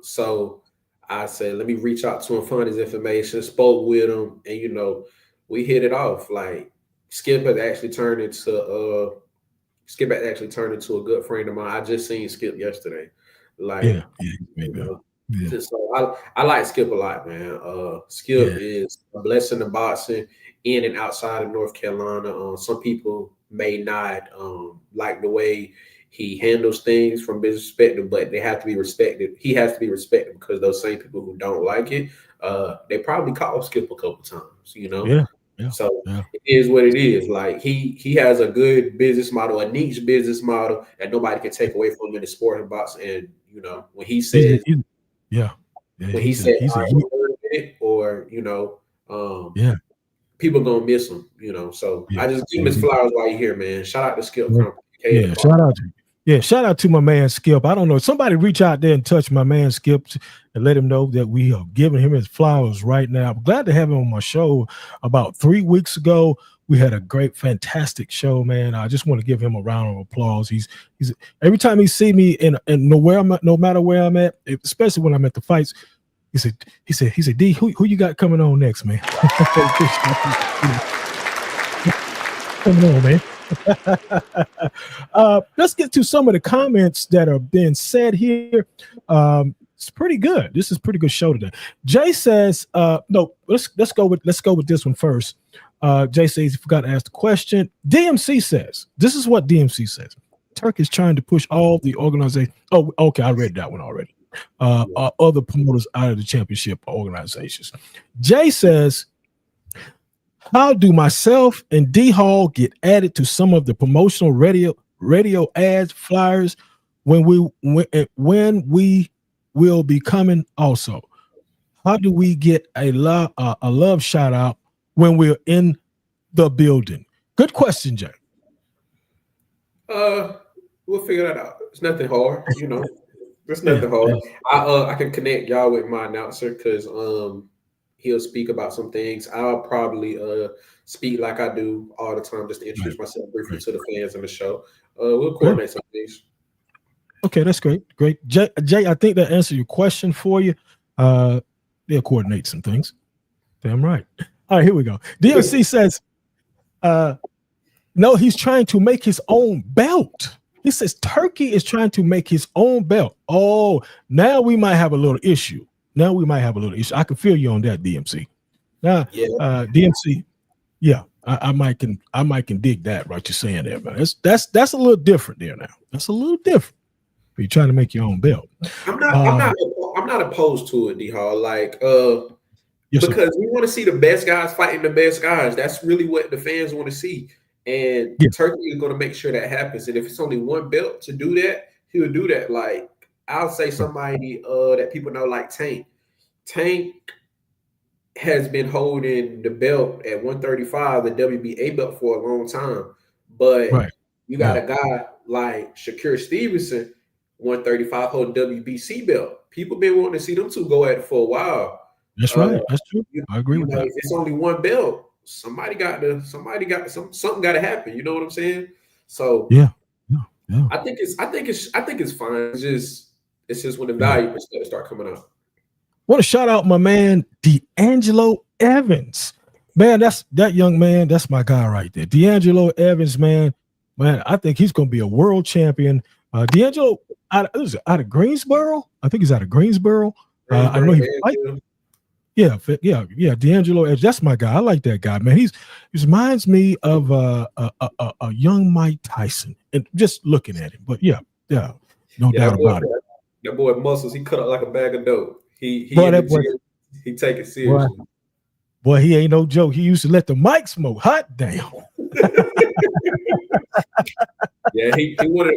So I said, let me reach out to him, find his information, spoke with him, and we hit it off. Like Skip has actually turned into a good friend of mine. I just seen Skip yesterday. Like, Yeah. So I like Skip a lot, man. Skip Yeah. is a blessing in boxing in and outside of North Carolina. Some people may not like the way he handles things from business perspective, but they have to be respected. He has to be respected because those same people who don't like it, they probably call Skip a couple times, you know. Yeah. Yeah. So Yeah. it is what it is. Like he has a good business model, a niche business model that nobody can take away from him in the sport and box. And you know, when he says Yeah. Yeah. when he said all right, we're gonna get it, or you know, yeah. people gonna miss him, you know. So Yeah. I just give him his flowers while you're here, man. Shout out to Skip Yeah. Company. Yeah. Shout out to my man Skip. I don't know. Somebody reach out there and touch my man Skip and let him know that we are giving him his flowers right now. I'm glad to have him on my show. About 3 weeks ago, we had a great, fantastic show, man. I just want to give him a round of applause. He's every time he see me and no matter where I'm at, especially when I'm at the fights, he said, D, who you got coming on next, man? Coming on, man. Let's get to some of the comments that are being said here. It's pretty good. This is a pretty good show today. Jay says, no, let's go with this one first. Jay says he forgot to ask the question. DMC says, this is what DMC says. Turk is trying to push all the organization. Oh, okay, I read that one already. Other promoters out of the championship organizations. Jay says, how do myself and D Hall get added to some of the promotional radio ads, flyers when we will be coming also? How do we get a love shout out when we're in the building? Good question, Jay. We'll figure that out. It's nothing hard, you know. There's nothing hard. I can connect y'all with my announcer because he'll speak about some things. I'll probably speak like I do all the time just to introduce myself briefly to the fans in the show. We'll coordinate some things. Okay, that's great. Great. Jay, I think that answered your question for you. They'll coordinate some things. Damn right. All right, here we go. DMC says, no, he's trying to make his own belt. He says Turkey is trying to make his own belt. Oh, now we might have a little issue. I can feel you on that, DMC. Now, DMC, yeah, I might can dig that right you're saying there, man. That's a little different there now. That's a little different. You're trying to make your own belt. I'm not opposed to it, D Hall. Like because we want to see the best guys fighting the best guys. That's really what the fans want to see. And Turkey is going to make sure that happens. And if it's only one belt to do that, he'll do that. Like I'll say somebody that people know like Tank. Tank has been holding the belt at 135, the WBA belt, for a long time. But you got a guy like Shakur Stevenson, 135, holding WBC belt. People been wanting to see them two go at it for a while. That's right. That's true. I agree with that. If it's only one belt, something got to happen. You know what I'm saying? So yeah. I think it's fine. It's just when the value start coming out. Want to shout out my man D'Angelo Evans. Man, that young man. That's my guy right there. D'Angelo Evans, man. I think he's going to be a world champion. D'Angelo out of Greensboro. I think he's out of Greensboro. I know he. Yeah. D'Angelo Evans. That's my guy. I like that guy, man. He reminds me of a young Mike Tyson, and just looking at him. But no doubt about it. That boy muscles. He cut up like a bag of dope. He take it seriously. Boy, he ain't no joke. He used to let the mic smoke. Hot damn. Yeah, he one of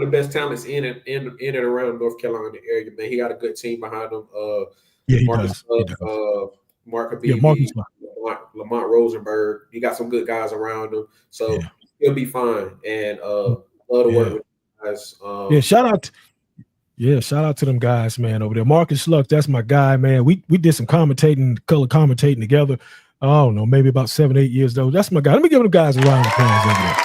the best talents in and around North Carolina area, man. He got a good team behind him. Marcus Mark Lamont Rosenberg. He got some good guys around him, so he'll be fine. And love to work with guys. Shout out to them guys, man, over there. Marcus Schluck, that's my guy, man. We did some color commentating together. I don't know, maybe about 7-8 years ago. That's my guy. Let me give them guys a round of applause over there.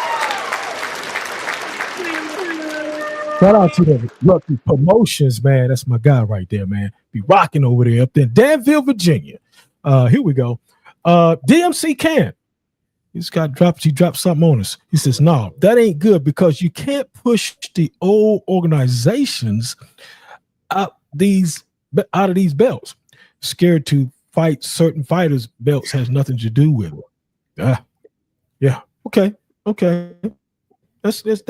Shout out to the Lucky Promotions, man. That's my guy right there, man. Be rocking over there up there in Danville, Virginia. Here we go. DMC Can. He dropped something on us. He says, no, that ain't good because you can't push the old organizations out these out of these belts. Scared to fight certain fighters. Belts has nothing to do with it. Yeah. Okay. That's his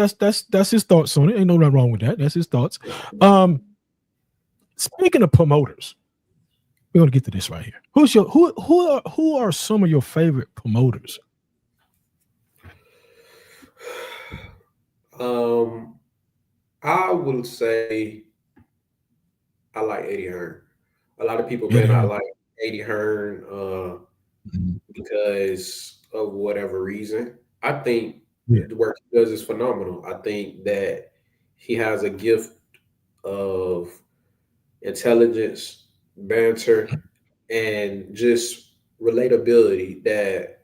thoughts on it. Ain't no nothing wrong with that. That's his thoughts. Speaking of promoters, we're gonna get to this right here. Who are some of your favorite promoters? I would say I like Eddie Hearn. A lot of people may not like Eddie Hearn because of whatever reason. I think the work he does is phenomenal. I think that he has a gift of intelligence, banter, and just relatability that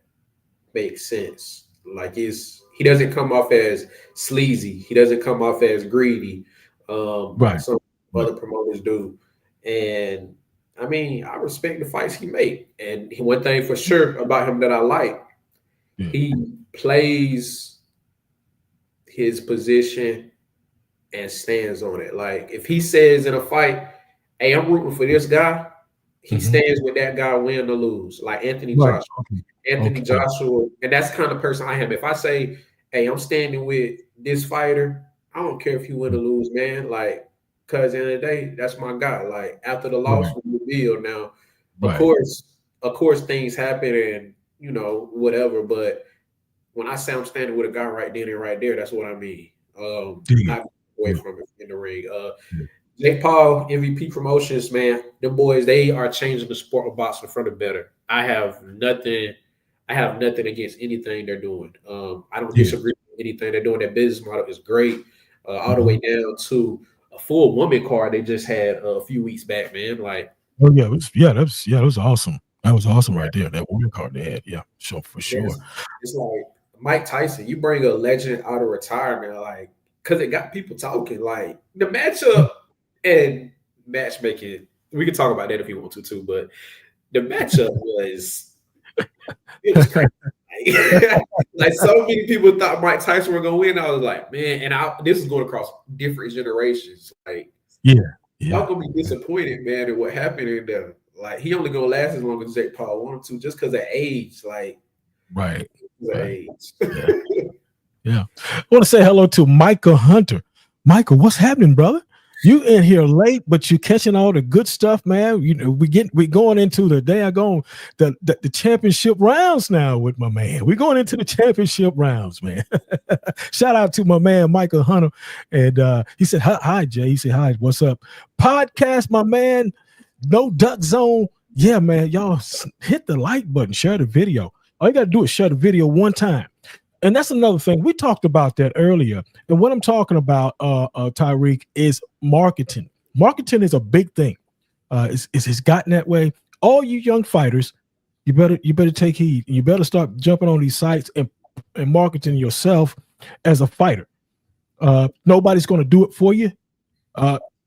makes sense. Like he doesn't come off as sleazy. He doesn't come off as greedy. Like some other promoters do. And I mean, I respect the fights he make. And one thing for sure about him that I like, he plays his position and stands on it. Like if he says in a fight, hey, I'm rooting for this guy, he stands with that guy, win or lose. Like Anthony Joshua. Joshua, and that's the kind of person I am. If I say, hey, I'm standing with this fighter, I don't care if you win or lose, man. Like, because at the end of the day, that's my guy. Like after the loss, we reveal. Now, of course, things happen and whatever. But when I say I'm standing with a guy right then and right there, that's what I mean. Not away from it in the ring. Jake Paul, MVP Promotions, man, them boys, they are changing the sport of boxing for the better. I have nothing against anything they're doing. I don't disagree with anything they're doing. Their business model is great, all the way down to a full woman card they just had a few weeks back, man. Like, that was awesome. That was awesome right there. That woman card they had, for sure. It's like Mike Tyson. You bring a legend out of retirement, like, because it got people talking. Like the matchup and matchmaking. We can talk about that if you want to too, but the matchup was crazy. Like so many people thought Mike Tyson were gonna win. I was like, man, and this is going across different generations. Like, y'all gonna be disappointed, man, in what happened in there. Like, he only gonna last as long as Jake Paul wanted to, just because of age. Like, age. I want to say hello to Michael Hunter. Michael, what's happening, brother? You in here late, but you catching all the good stuff, man. We going into the championship rounds now with my man. We're going into the championship rounds, man. Shout out to my man Michael Hunter, and he said hi, Jay. He said hi. What's up? Podcast, my man. No Duck Zone. Yeah, man. Y'all hit the like button. Share the video. All you got to do is share the video one time. And that's another thing. We talked about that earlier. And what I'm talking about, Tyrek, is marketing. Marketing is a big thing. It's gotten that way. All you young fighters, you better take heed. You better start jumping on these sites and marketing yourself as a fighter. Nobody's going to do it for you.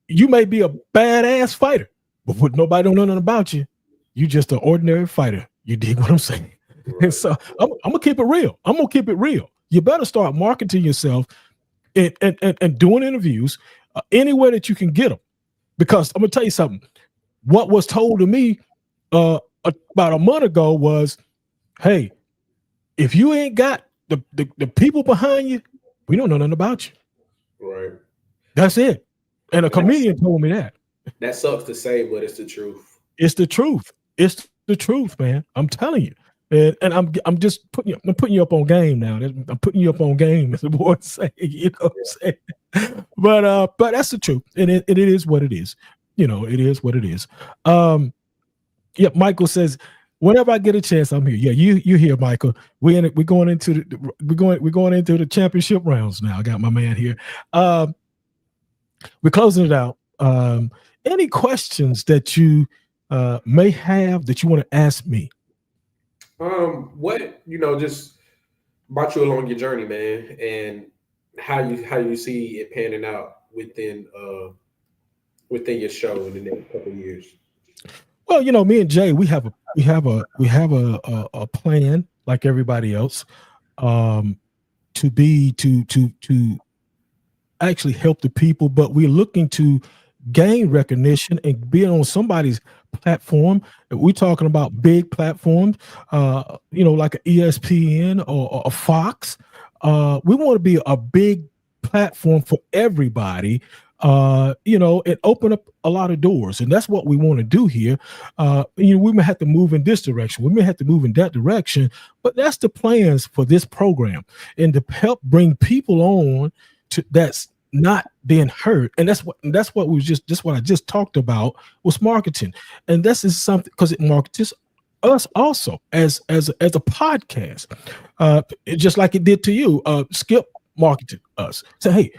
You may be a badass fighter, but what nobody don't know nothing about you. You just an ordinary fighter. You dig what I'm saying? And so I'm gonna keep it real. You better start marketing yourself and doing interviews anywhere that you can get them. Because I'm gonna tell you something. What was told to me about a month ago was, hey, if you ain't got the people behind you, we don't know nothing about you. Right. That's it. And a comedian told me that. That sucks to say, but it's the truth. It's the truth. It's the truth, man. I'm telling you. And I'm just putting you up on game now. I'm putting you up on game, as the boys say. You know what I'm saying? But that's the truth, and it is what it is. It is what it is. Michael says, whenever I get a chance, I'm here. Yeah, you here, Michael. We're going into the championship rounds now. I got my man here. We're closing it out. Any questions that you may have that you want to ask me? What just brought you along your journey, man, and how you see it panning out within your show in the next couple of years? Well, me and Jay, we have a plan like everybody else, to actually help the people, but we're looking to gain recognition and be on somebody's platform. We're talking about big platforms, like an ESPN or a Fox. We want to be a big platform for everybody, and open up a lot of doors. And that's what we want to do here. We may have to move in this direction. We may have to move in that direction, but that's the plans for this program, and to help bring people on that's not being heard. And that's what I just talked about was marketing. And this is something because it markets us also as a podcast, just like it did to you. Skip marketed us. Say, hey,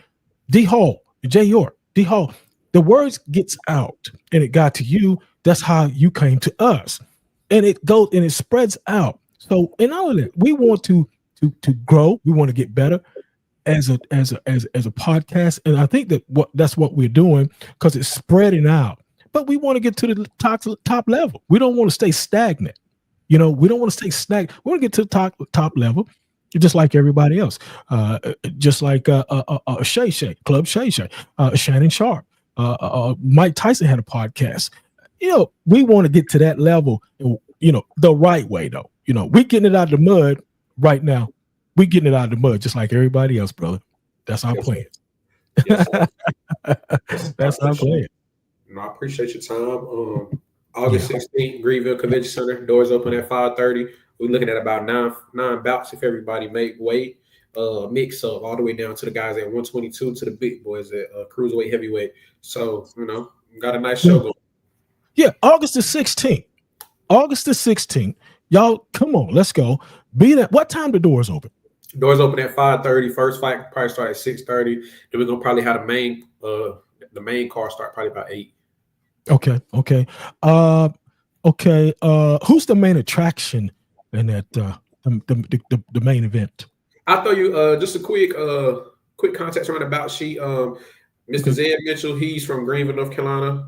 D Hall, J York, D Hall, the words gets out and it got to you. That's how you came to us, and it goes and it spreads out. So in all of that, we want to grow. We want to get better as a podcast, and I think that's what we're doing because it's spreading out. But we want to get to the top level. We don't want to stay stagnant. We don't want to stay stagnant. We want to get to the top level, just like everybody else. Just like Shay Shay, Club Shay Shay, Shannon Sharp, Mike Tyson had a podcast. We want to get to that level. The right way though. We're getting it out of the mud right now. We're getting it out of the mud just like everybody else, brother. That's our plan. Yes, That's our plan. I appreciate your time. August 16th, Greenville Convention Center. Doors open at 5:30. We're looking at about nine bouts if everybody make weight. Mix up all the way down to the guys at 122 to the big boys at cruiserweight, heavyweight. So, got a nice show going. Yeah, August the 16th. August the 16th. Y'all, come on, let's go. Be that. What time the doors open? Doors open at 5:30. First fight probably start at 6:30. Then we're gonna probably have the main car start probably about 8. Okay. Who's the main attraction in that the main event? I'll throw you just a quick context around about sheet. Mr. Zed Mitchell, he's from Greenville, North Carolina.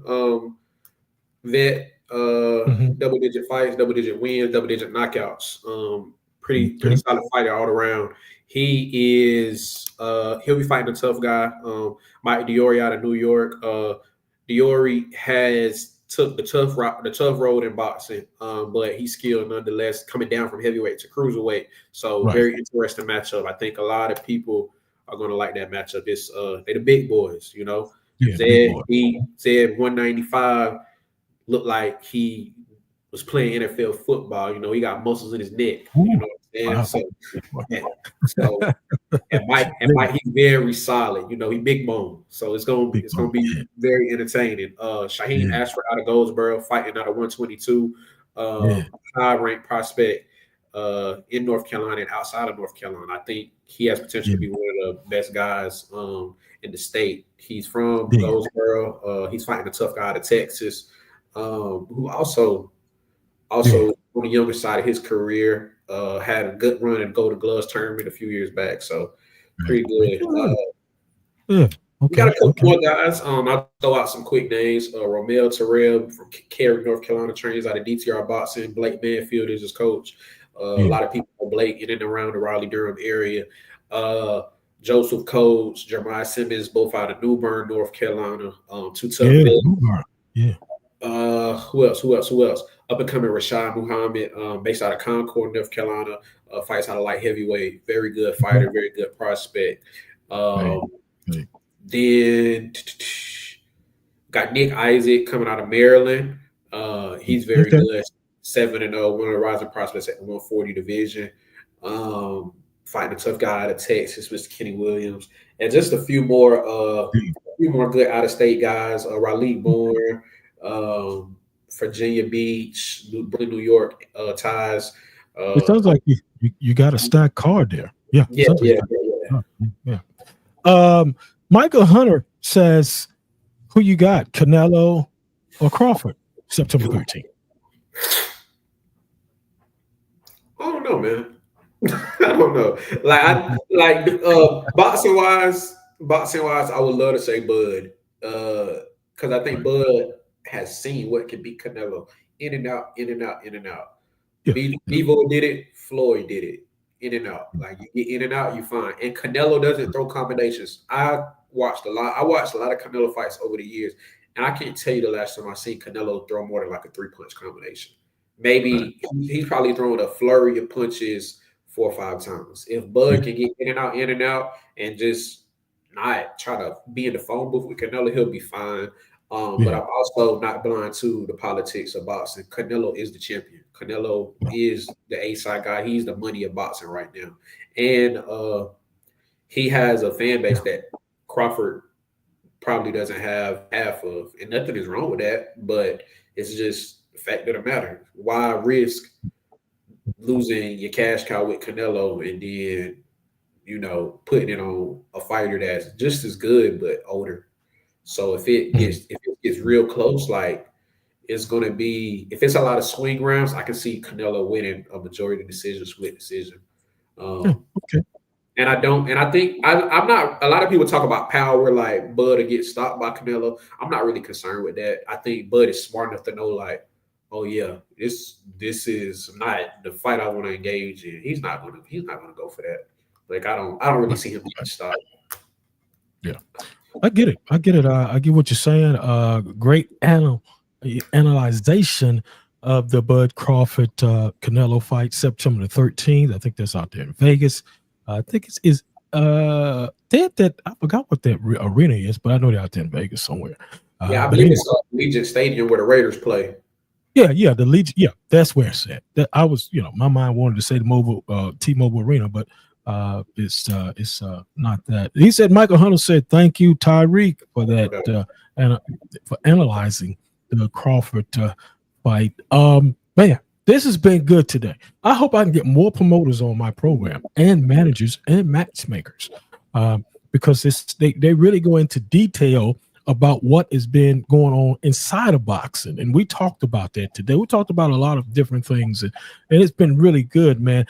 Vet, double-digit fights, double-digit wins, double-digit knockouts. Pretty solid fighter all around. He is he'll be fighting a tough guy. Mike Diori out of New York. Diori has took the tough road in boxing, but he's skilled nonetheless, coming down from heavyweight to cruiserweight. So very interesting matchup. I think a lot of people are going to like that matchup. It's they the big boys, Zed 195 looked like he was playing NFL football. He got muscles in his neck. You know what I'm saying? So and Mike, he's very solid. He big bone. So it's gonna be very entertaining. Shaheen Ashford out of Goldsboro fighting out of 122. High ranked prospect in North Carolina and outside of North Carolina. I think he has potential to be one of the best guys in the state. He's from Goldsboro. He's fighting a tough guy out of Texas, who also on the younger side of his career, had a good run in Golden Gloves tournament a few years back. So pretty good. We got a couple more guys. I'll throw out some quick names. Romel Terrell from Cary, North Carolina, trains out of DTR Boxing. Blake Manfield is his coach. A lot of people know Blake in and around the Raleigh-Durham area. Joseph Coates, Jeremiah Simmons, both out of New Bern, North Carolina. Two tough guys. Who else? Up and coming Rashad Muhammad, based out of Concord, North Carolina, fights out of light heavyweight. Very good fighter, very good prospect. Then got Nick Isaac coming out of Maryland. He's very good, 7-0, one of the rising prospects at the 140 division. Fighting a tough guy out of Texas, Mr. Kenny Williams, and just a few more good out of state guys. Raleigh Bourne. Virginia Beach, New York ties. It sounds like you got a stacked card there. Yeah. Michael Hunter says, who you got, Canelo or Crawford, September 13th? I don't know, man. I don't know. Boxing wise, I would love to say Bud, because I think Bud has seen what can beat Canelo in and out. Bevo did it, Floyd did it, in and out. Like, you get in and out, you fine. And Canelo doesn't throw combinations. I watched a lot of Canelo fights over the years, And I can't tell you the last time I seen Canelo throw more than like a 3-punch combination. Maybe he's probably thrown a flurry of punches 4 or 5 times. If Bud can get in and out, and just not try to be in the phone booth with Canelo, he'll be fine. But I'm also not blind to the politics of boxing. Canelo is the champion. Canelo is the A-side guy. He's the money of boxing right now. And he has a fan base that Crawford probably doesn't have half of. And nothing is wrong with that, but it's just the fact of the matter. Why risk losing your cash cow with Canelo and then, putting it on a fighter that's just as good but older? So if it gets real close, like it's gonna be, if it's a lot of swing rounds, I can see Canelo winning a majority decision, split decision. Okay. And I think I'm not. A lot of people talk about power, like Bud to get stopped by Canelo. I'm not really concerned with that. I think Bud is smart enough to know, like, oh yeah, this is not the fight I want to engage in. He's not gonna go for that. Like I don't really see him getting stopped. Yeah, I get it. I get what you're saying. Great analyzation of the Bud Crawford Canelo fight, September the 13th. I think that's out there in Vegas. I think it's that I forgot what that arena is, but I know they're out there in Vegas somewhere. Yeah, I believe it's Legion Stadium where the Raiders play. Yeah, the Legion. Yeah, that's where it's at. That I was, my mind wanted to say the T-Mobile Arena, but it's not that. He said Michael Hunter said thank you, Tyrek, for that and for analyzing the Crawford fight. Man, this has been good today. I hope I can get more promoters on my program and managers and matchmakers because they really go into detail about what has been going on inside of boxing. And we talked about that today. We talked about a lot of different things, and it's been really good, man.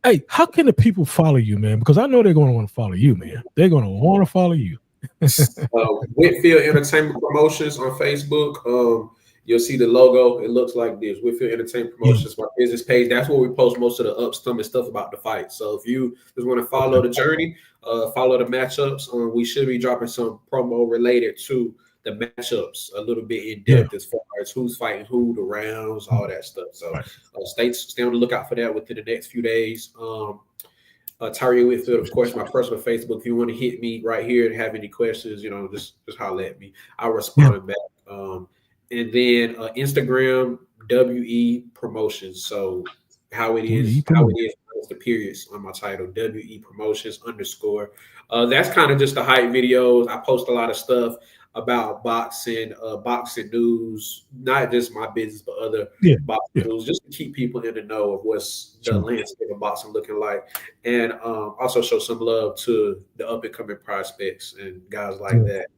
Hey, how can the people follow you, man? Because I know they're going to want to follow you, man. They're going to want to follow you. Whitfield Entertainment Promotions on Facebook. You'll see the logo. It looks like this. Whitfield Entertainment Promotions, my business page. That's where we post most of the upcoming stuff about the fight. So if you just want to follow the journey, follow the matchups, we should be dropping some promo related to the matchups a little bit in depth as far as who's fighting who, the rounds, all that stuff. So stay on the lookout for that within the next few days. Tyrek Whitfield, of course, my personal Facebook. If you want to hit me right here and have any questions, just holler at me. I'll respond back. And then Instagram, WE Promotions. So how it is the periods on my title, WE Promotions _. That's kind of just the hype videos. I post a lot of stuff about boxing, boxing news, not just my business, but other boxing news, just to keep people in the know of what's the landscape of boxing looking like. And also show some love to the up and coming prospects and guys like that.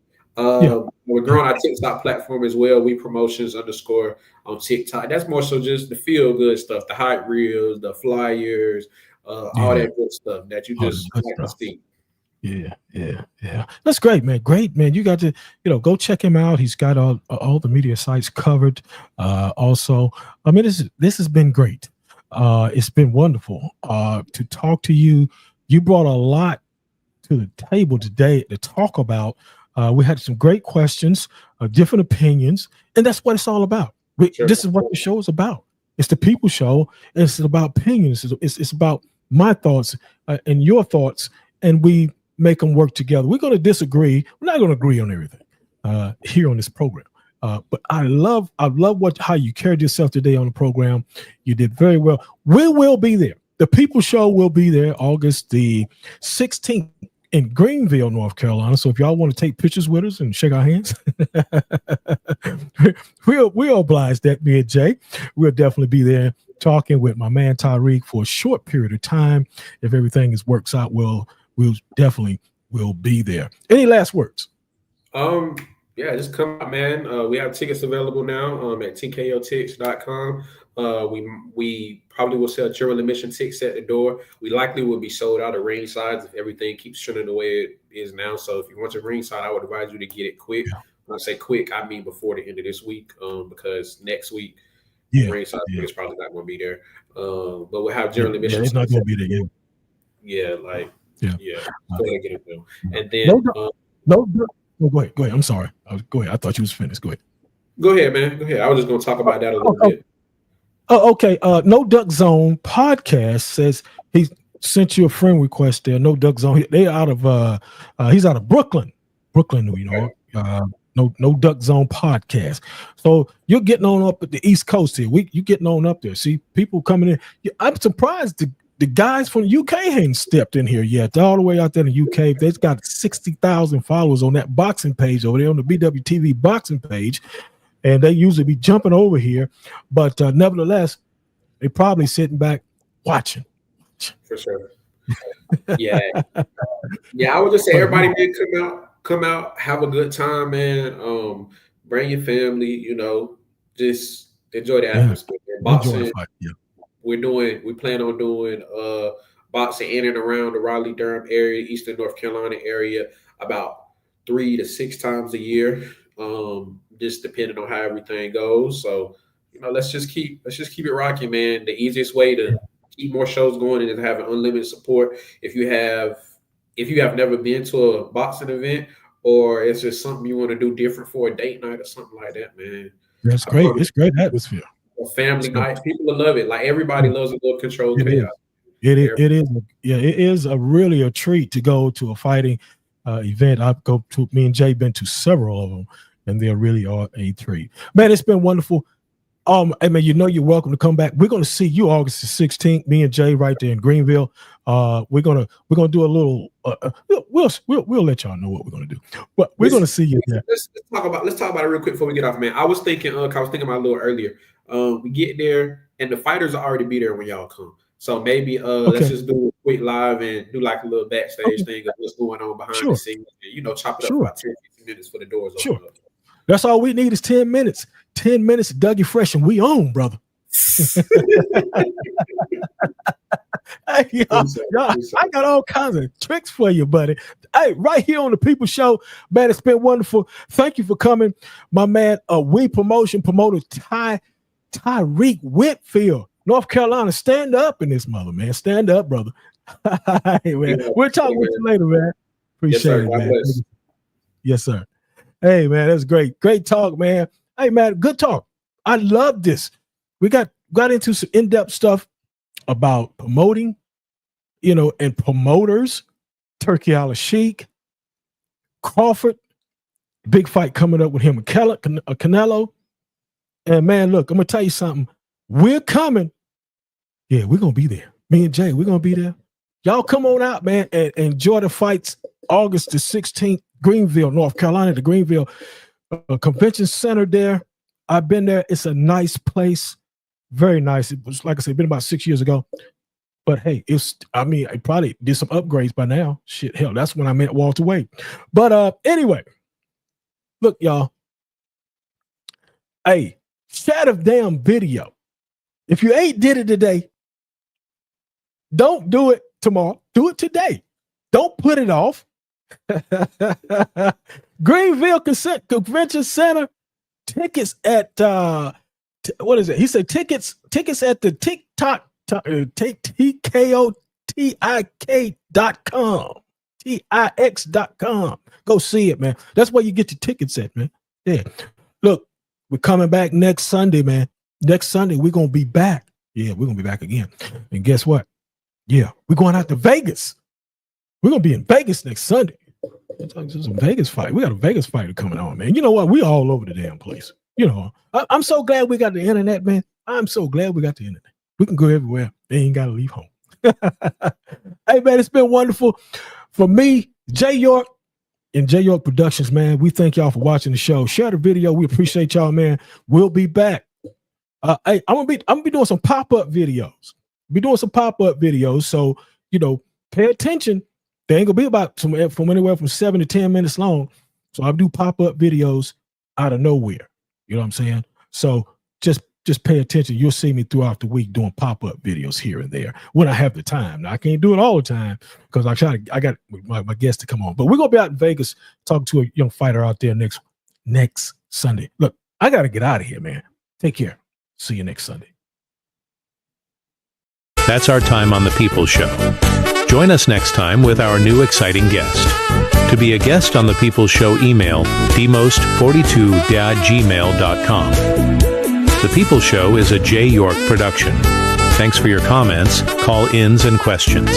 We're growing our TikTok platform as well. We Promotions _ on TikTok. That's more so just the feel good stuff, the hype reels, the flyers, all that good stuff that you just like to see. Yeah. That's great, man. Great, man. You got to, go check him out. He's got all the media sites covered. Also, I mean, this has been great. It's been wonderful to talk to you. You brought a lot to the table today to talk about. We had some great questions, different opinions, and that's what it's all about. This is what the show is about. It's the people show. It's about opinions. It's about my thoughts and your thoughts, and we make them work together. We're going to disagree. We're not going to agree on everything here on this program. But I love how you carried yourself today on the program. You did very well. We will be there. The People Show will be there August the 16th. In Greenville, North Carolina. So if y'all want to take pictures with us and shake our hands, we'll oblige that, me and Jay. We'll definitely be there talking with my man Tyrek for a short period of time. If everything works out well, we'll definitely be there. Any last words? Just come out, man. We have tickets available now at tkotix.com. We probably will sell general admission tickets at the door. We likely will be sold out at ringside if everything keeps trending the way it is now. So if you want your ringside, I would advise you to get it quick. When I say quick, I mean before the end of this week, because next week ringside is probably not going to be there. But we'll have general admission. It's not going to be there again. Go ahead, get it though. And then no, go ahead. I'm sorry. Go ahead. I thought you was finished. Go ahead. Go ahead, man. Go ahead. I was just going to talk about that a little bit. Oh, okay. No Duck Zone podcast says he sent you a friend request there. No Duck Zone. They're out of he's out of Brooklyn, New York. No Duck Zone podcast. So you're getting on up at the East Coast here. You getting on up there. See people coming in. I'm surprised the guys from the UK hadn't stepped in here yet. They're all the way out there in the UK. They've got 60,000 followers on that boxing page over there on the BWTV boxing page. And they usually be jumping over here. But nevertheless, they probably sitting back watching. For sure. Yeah. Yeah, I would just say everybody did come out, have a good time, man. Bring your family, just enjoy the atmosphere. Boxing, we plan on doing boxing in and around the Raleigh-Durham area, Eastern North Carolina area, about 3 to 6 times a year. Just depending on how everything goes. So, let's just keep it rocking, man. The easiest way to keep more shows going is having unlimited support. If you have never been to a boxing event, or it's just something you want to do different for a date night or something like that, man. That's great. It's great atmosphere. A family night. People will love it. Like everybody loves a little controlled chaos. It is really a treat to go to a fighting event. Me and Jay been to several of them, and they really are a treat. Man, it's been wonderful. Hey man, you're welcome to come back. We're gonna see you August the 16th. Me and Jay right there in Greenville. We're gonna do a little. We'll let y'all know what we're gonna do. But we're gonna see you there. Let's talk about it real quick before we get off, man. I was thinking about a little earlier. We get there and the fighters will already be there when y'all come. So maybe let's just do a quick live and do like a little backstage thing of what's going on behind the scenes. And, chop it up for about 10, 15 minutes for the doors open up. That's all we need is 10 minutes. 10 minutes of Dougie Fresh and we own, brother. Hey, y'all, I got all kinds of tricks for you, buddy. Hey, right here on the People Show, man, it's been wonderful. Thank you for coming, my man. We promoter Tyrek Whitfield, North Carolina. Stand up in this mother, man. Stand up, brother. Hey, man. We'll talk with you later, man. Appreciate it, man. Yes, sir. Hey, man, that's great. Great talk, man. Hey, man, good talk. I love this. We got into some in-depth stuff about promoting, and promoters. Turkey Al-Sheikh, Crawford, big fight coming up with him and Canelo. And, man, look, I'm going to tell you something. We're coming. Yeah, we're going to be there. Me and Jay, we're going to be there. Y'all come on out, man, and enjoy the fights August the 16th. Greenville, North Carolina, the Greenville Convention Center there. I've been there. It's a nice place. Very nice. It was, like I said, been about 6 years ago. But hey, I probably did some upgrades by now. Shit, hell, that's when I met Walter Wade. But anyway, look, y'all. Hey, share the damn video. If you ain't did it today, don't do it tomorrow. Do it today. Don't put it off. Greenville Convention Center. Tickets at what is it? He said tickets at the TikTok TKOTIK.com. TIX.com. Go see it, man. That's where you get your tickets at, man. Yeah. Look, we're coming back next Sunday, man. Next Sunday, we're gonna be back. Yeah, we're gonna be back again. And guess what? Yeah, we're going out to Vegas. We're gonna be in Vegas next Sunday. It's a Vegas fight. We got a Vegas fighter coming on, man. You know what? We all over the damn place. I'm so glad we got the internet, man. I'm so glad we got the internet. We can go everywhere. They ain't got to leave home. Hey, man, it's been wonderful. For me, Jay York and Jay York Productions, man, we thank y'all for watching the show. Share the video. We appreciate y'all, man. We'll be back. Hey, I'm gonna be doing some pop-up videos. So, pay attention. They ain't gonna be about from anywhere from 7 to 10 minutes long. So I'll do pop-up videos out of nowhere. You know what I'm saying? So just pay attention. You'll see me throughout the week doing pop-up videos here and there when I have the time. Now I can't do it all the time because I got my guests to come on. But we're gonna be out in Vegas talking to a young fighter out there next Sunday. Look, I gotta get out of here, man. Take care. See you next Sunday. That's our time on The People Show. Join us next time with our new exciting guest. To be a guest on The People's Show, email dmost42@gmail.com. The People's Show is a J. York production. Thanks for your comments, call-ins, and questions.